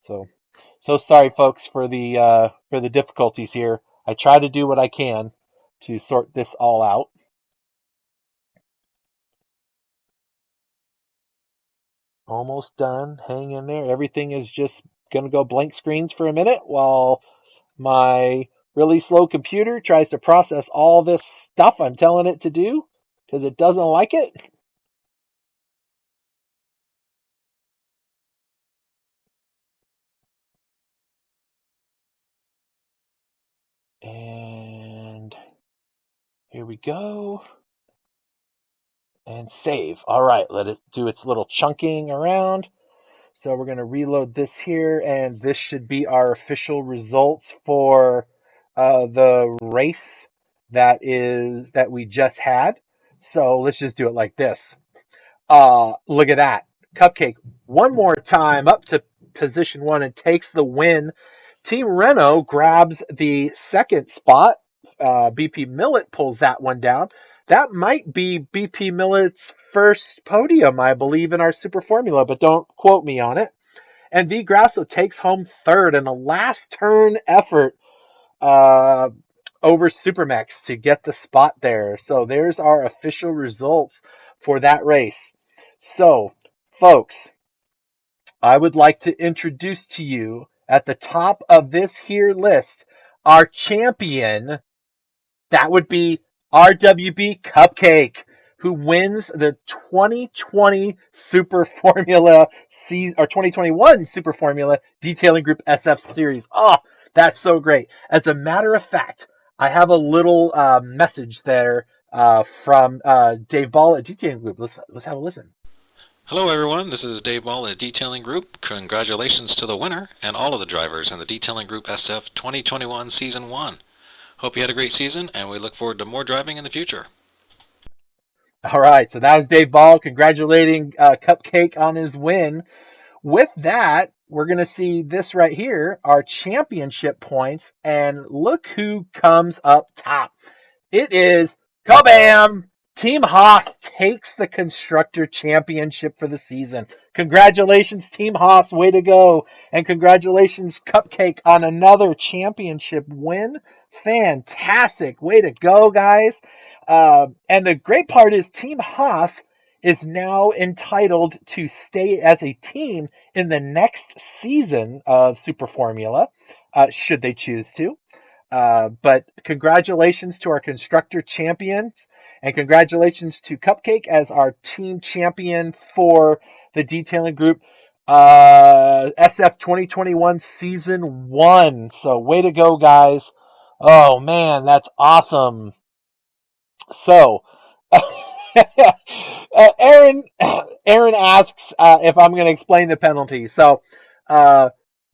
A: So sorry, folks, for the difficulties here. I try to do what I can to sort this all out. Almost done. Hang in there. Everything is just gonna go blank screens for a minute while my really slow computer tries to process all this stuff I'm telling it to do because it doesn't like it. And here we go. And save. All right, let it do its little chunking around. So we're going to reload this here, and this should be our official results for the race that we just had. So let's just do it like this. Look at that. Cupcake one more time up to position 1 and takes the win. Team Renault grabs the second spot. BP Millet pulls that one down. That might be BP Millet's first podium, I believe, in our Super Formula, but don't quote me on it. And V Grasso takes home third in a last turn effort uh, over Supermex to get the spot there. So there's our official results for that race. So, folks, I would like to introduce to you at the top of this here list our champion. That would be RWB Cupcake, who wins the 2020 Super Formula or 2021 Super Formula Detailing Group SF Series. Oh, that's so great. As a matter of fact, I have a little message there from Dave Ball at Detailing Group. Let's have a listen.
F: Hello everyone, this is Dave Ball at Detailing Group. Congratulations to the winner and all of the drivers in the Detailing Group SF 2021 Season 1. Hope you had a great season, and we look forward to more driving in the future.
A: All right, so that was Dave Ball congratulating Cupcake on his win. With that, we're going to see this right here, our championship points, and look who comes up top. It is Kabam! Team Haas takes the Constructor Championship for the season. Congratulations, Team Haas. Way to go. And congratulations, Cupcake, on another championship win. Fantastic. Way to go, guys. And the great part is Team Haas is now entitled to stay as a team in the next season of Super Formula, should they choose to. But congratulations to our constructor champions, and congratulations to Cupcake as our team champion for the detailing group SF 2021 Season 1. So way to go, guys. Oh, man, that's awesome. So, Aaron asks if I'm going to explain the penalty. So, uh,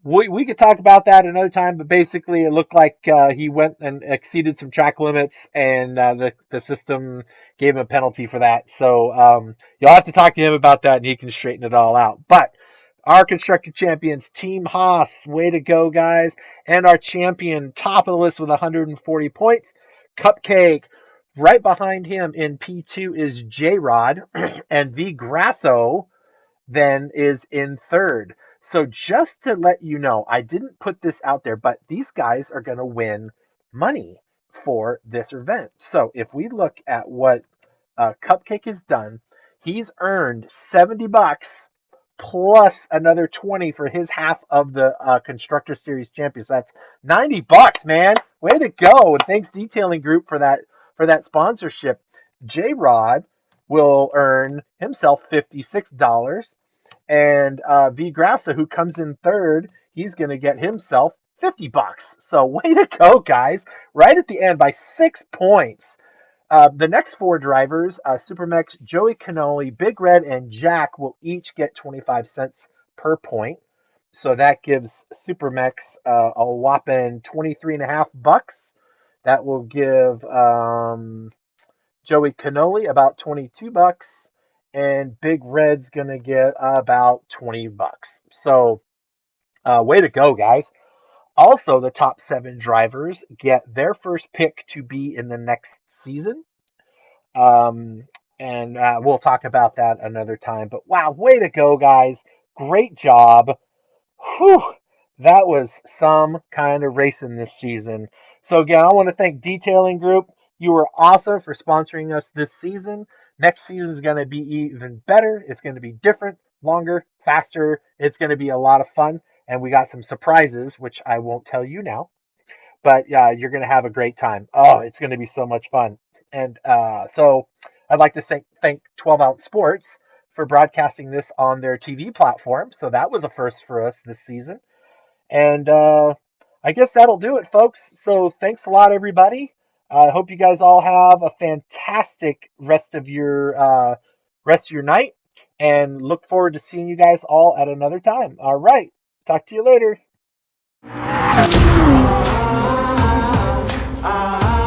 A: we could talk about that another time, but basically it looked like he went and exceeded some track limits, and the system gave him a penalty for that. So you'll have to talk to him about that, and he can straighten it all out. But our constructor champions, Team Haas, way to go, guys. And our champion, top of the list with 140 points, Cupcake. Right behind him in P2 is J-Rod, and V Grasso then is in third. So just to let you know, I didn't put this out there, but these guys are going to win money for this event. So if we look at what Cupcake has done, he's earned $70 plus another 20 for his half of the Constructor Series Champions. That's $90, man. Way to go. And thanks Detailing Group for that sponsorship. J-Rod will earn himself $56. And V Grassa, who comes in third, he's going to get himself $50. So way to go, guys. Right at the end by 6 points. The next 4 drivers, Supermex, Joey Canoli, Big Red, and Jack will each get 25 cents per point. So that gives Supermex a whopping $23.50. That will give Joey Canoli about $22, and Big Red's gonna get about $20. So way to go, guys. Also, the top 7 drivers get their first pick to be in the next season. Um, and we'll talk about that another time. But wow, way to go, guys. Great job. Whew, that was some kind of racing this season. So again, I want to thank Detailing Group. You were awesome for sponsoring us this season. Next season is going to be even better. It's going to be different, longer, faster. It's going to be a lot of fun. And we got some surprises, which I won't tell you now. But you're going to have a great time. Oh, it's going to be so much fun. And so I'd like to thank 12 Ounce Sports for broadcasting this on their TV platform. So that was a first for us this season. And I guess that'll do it, folks. So thanks a lot, everybody. I hope you guys all have a fantastic rest of your night, and look forward to seeing you guys all at another time. All right, talk to you later.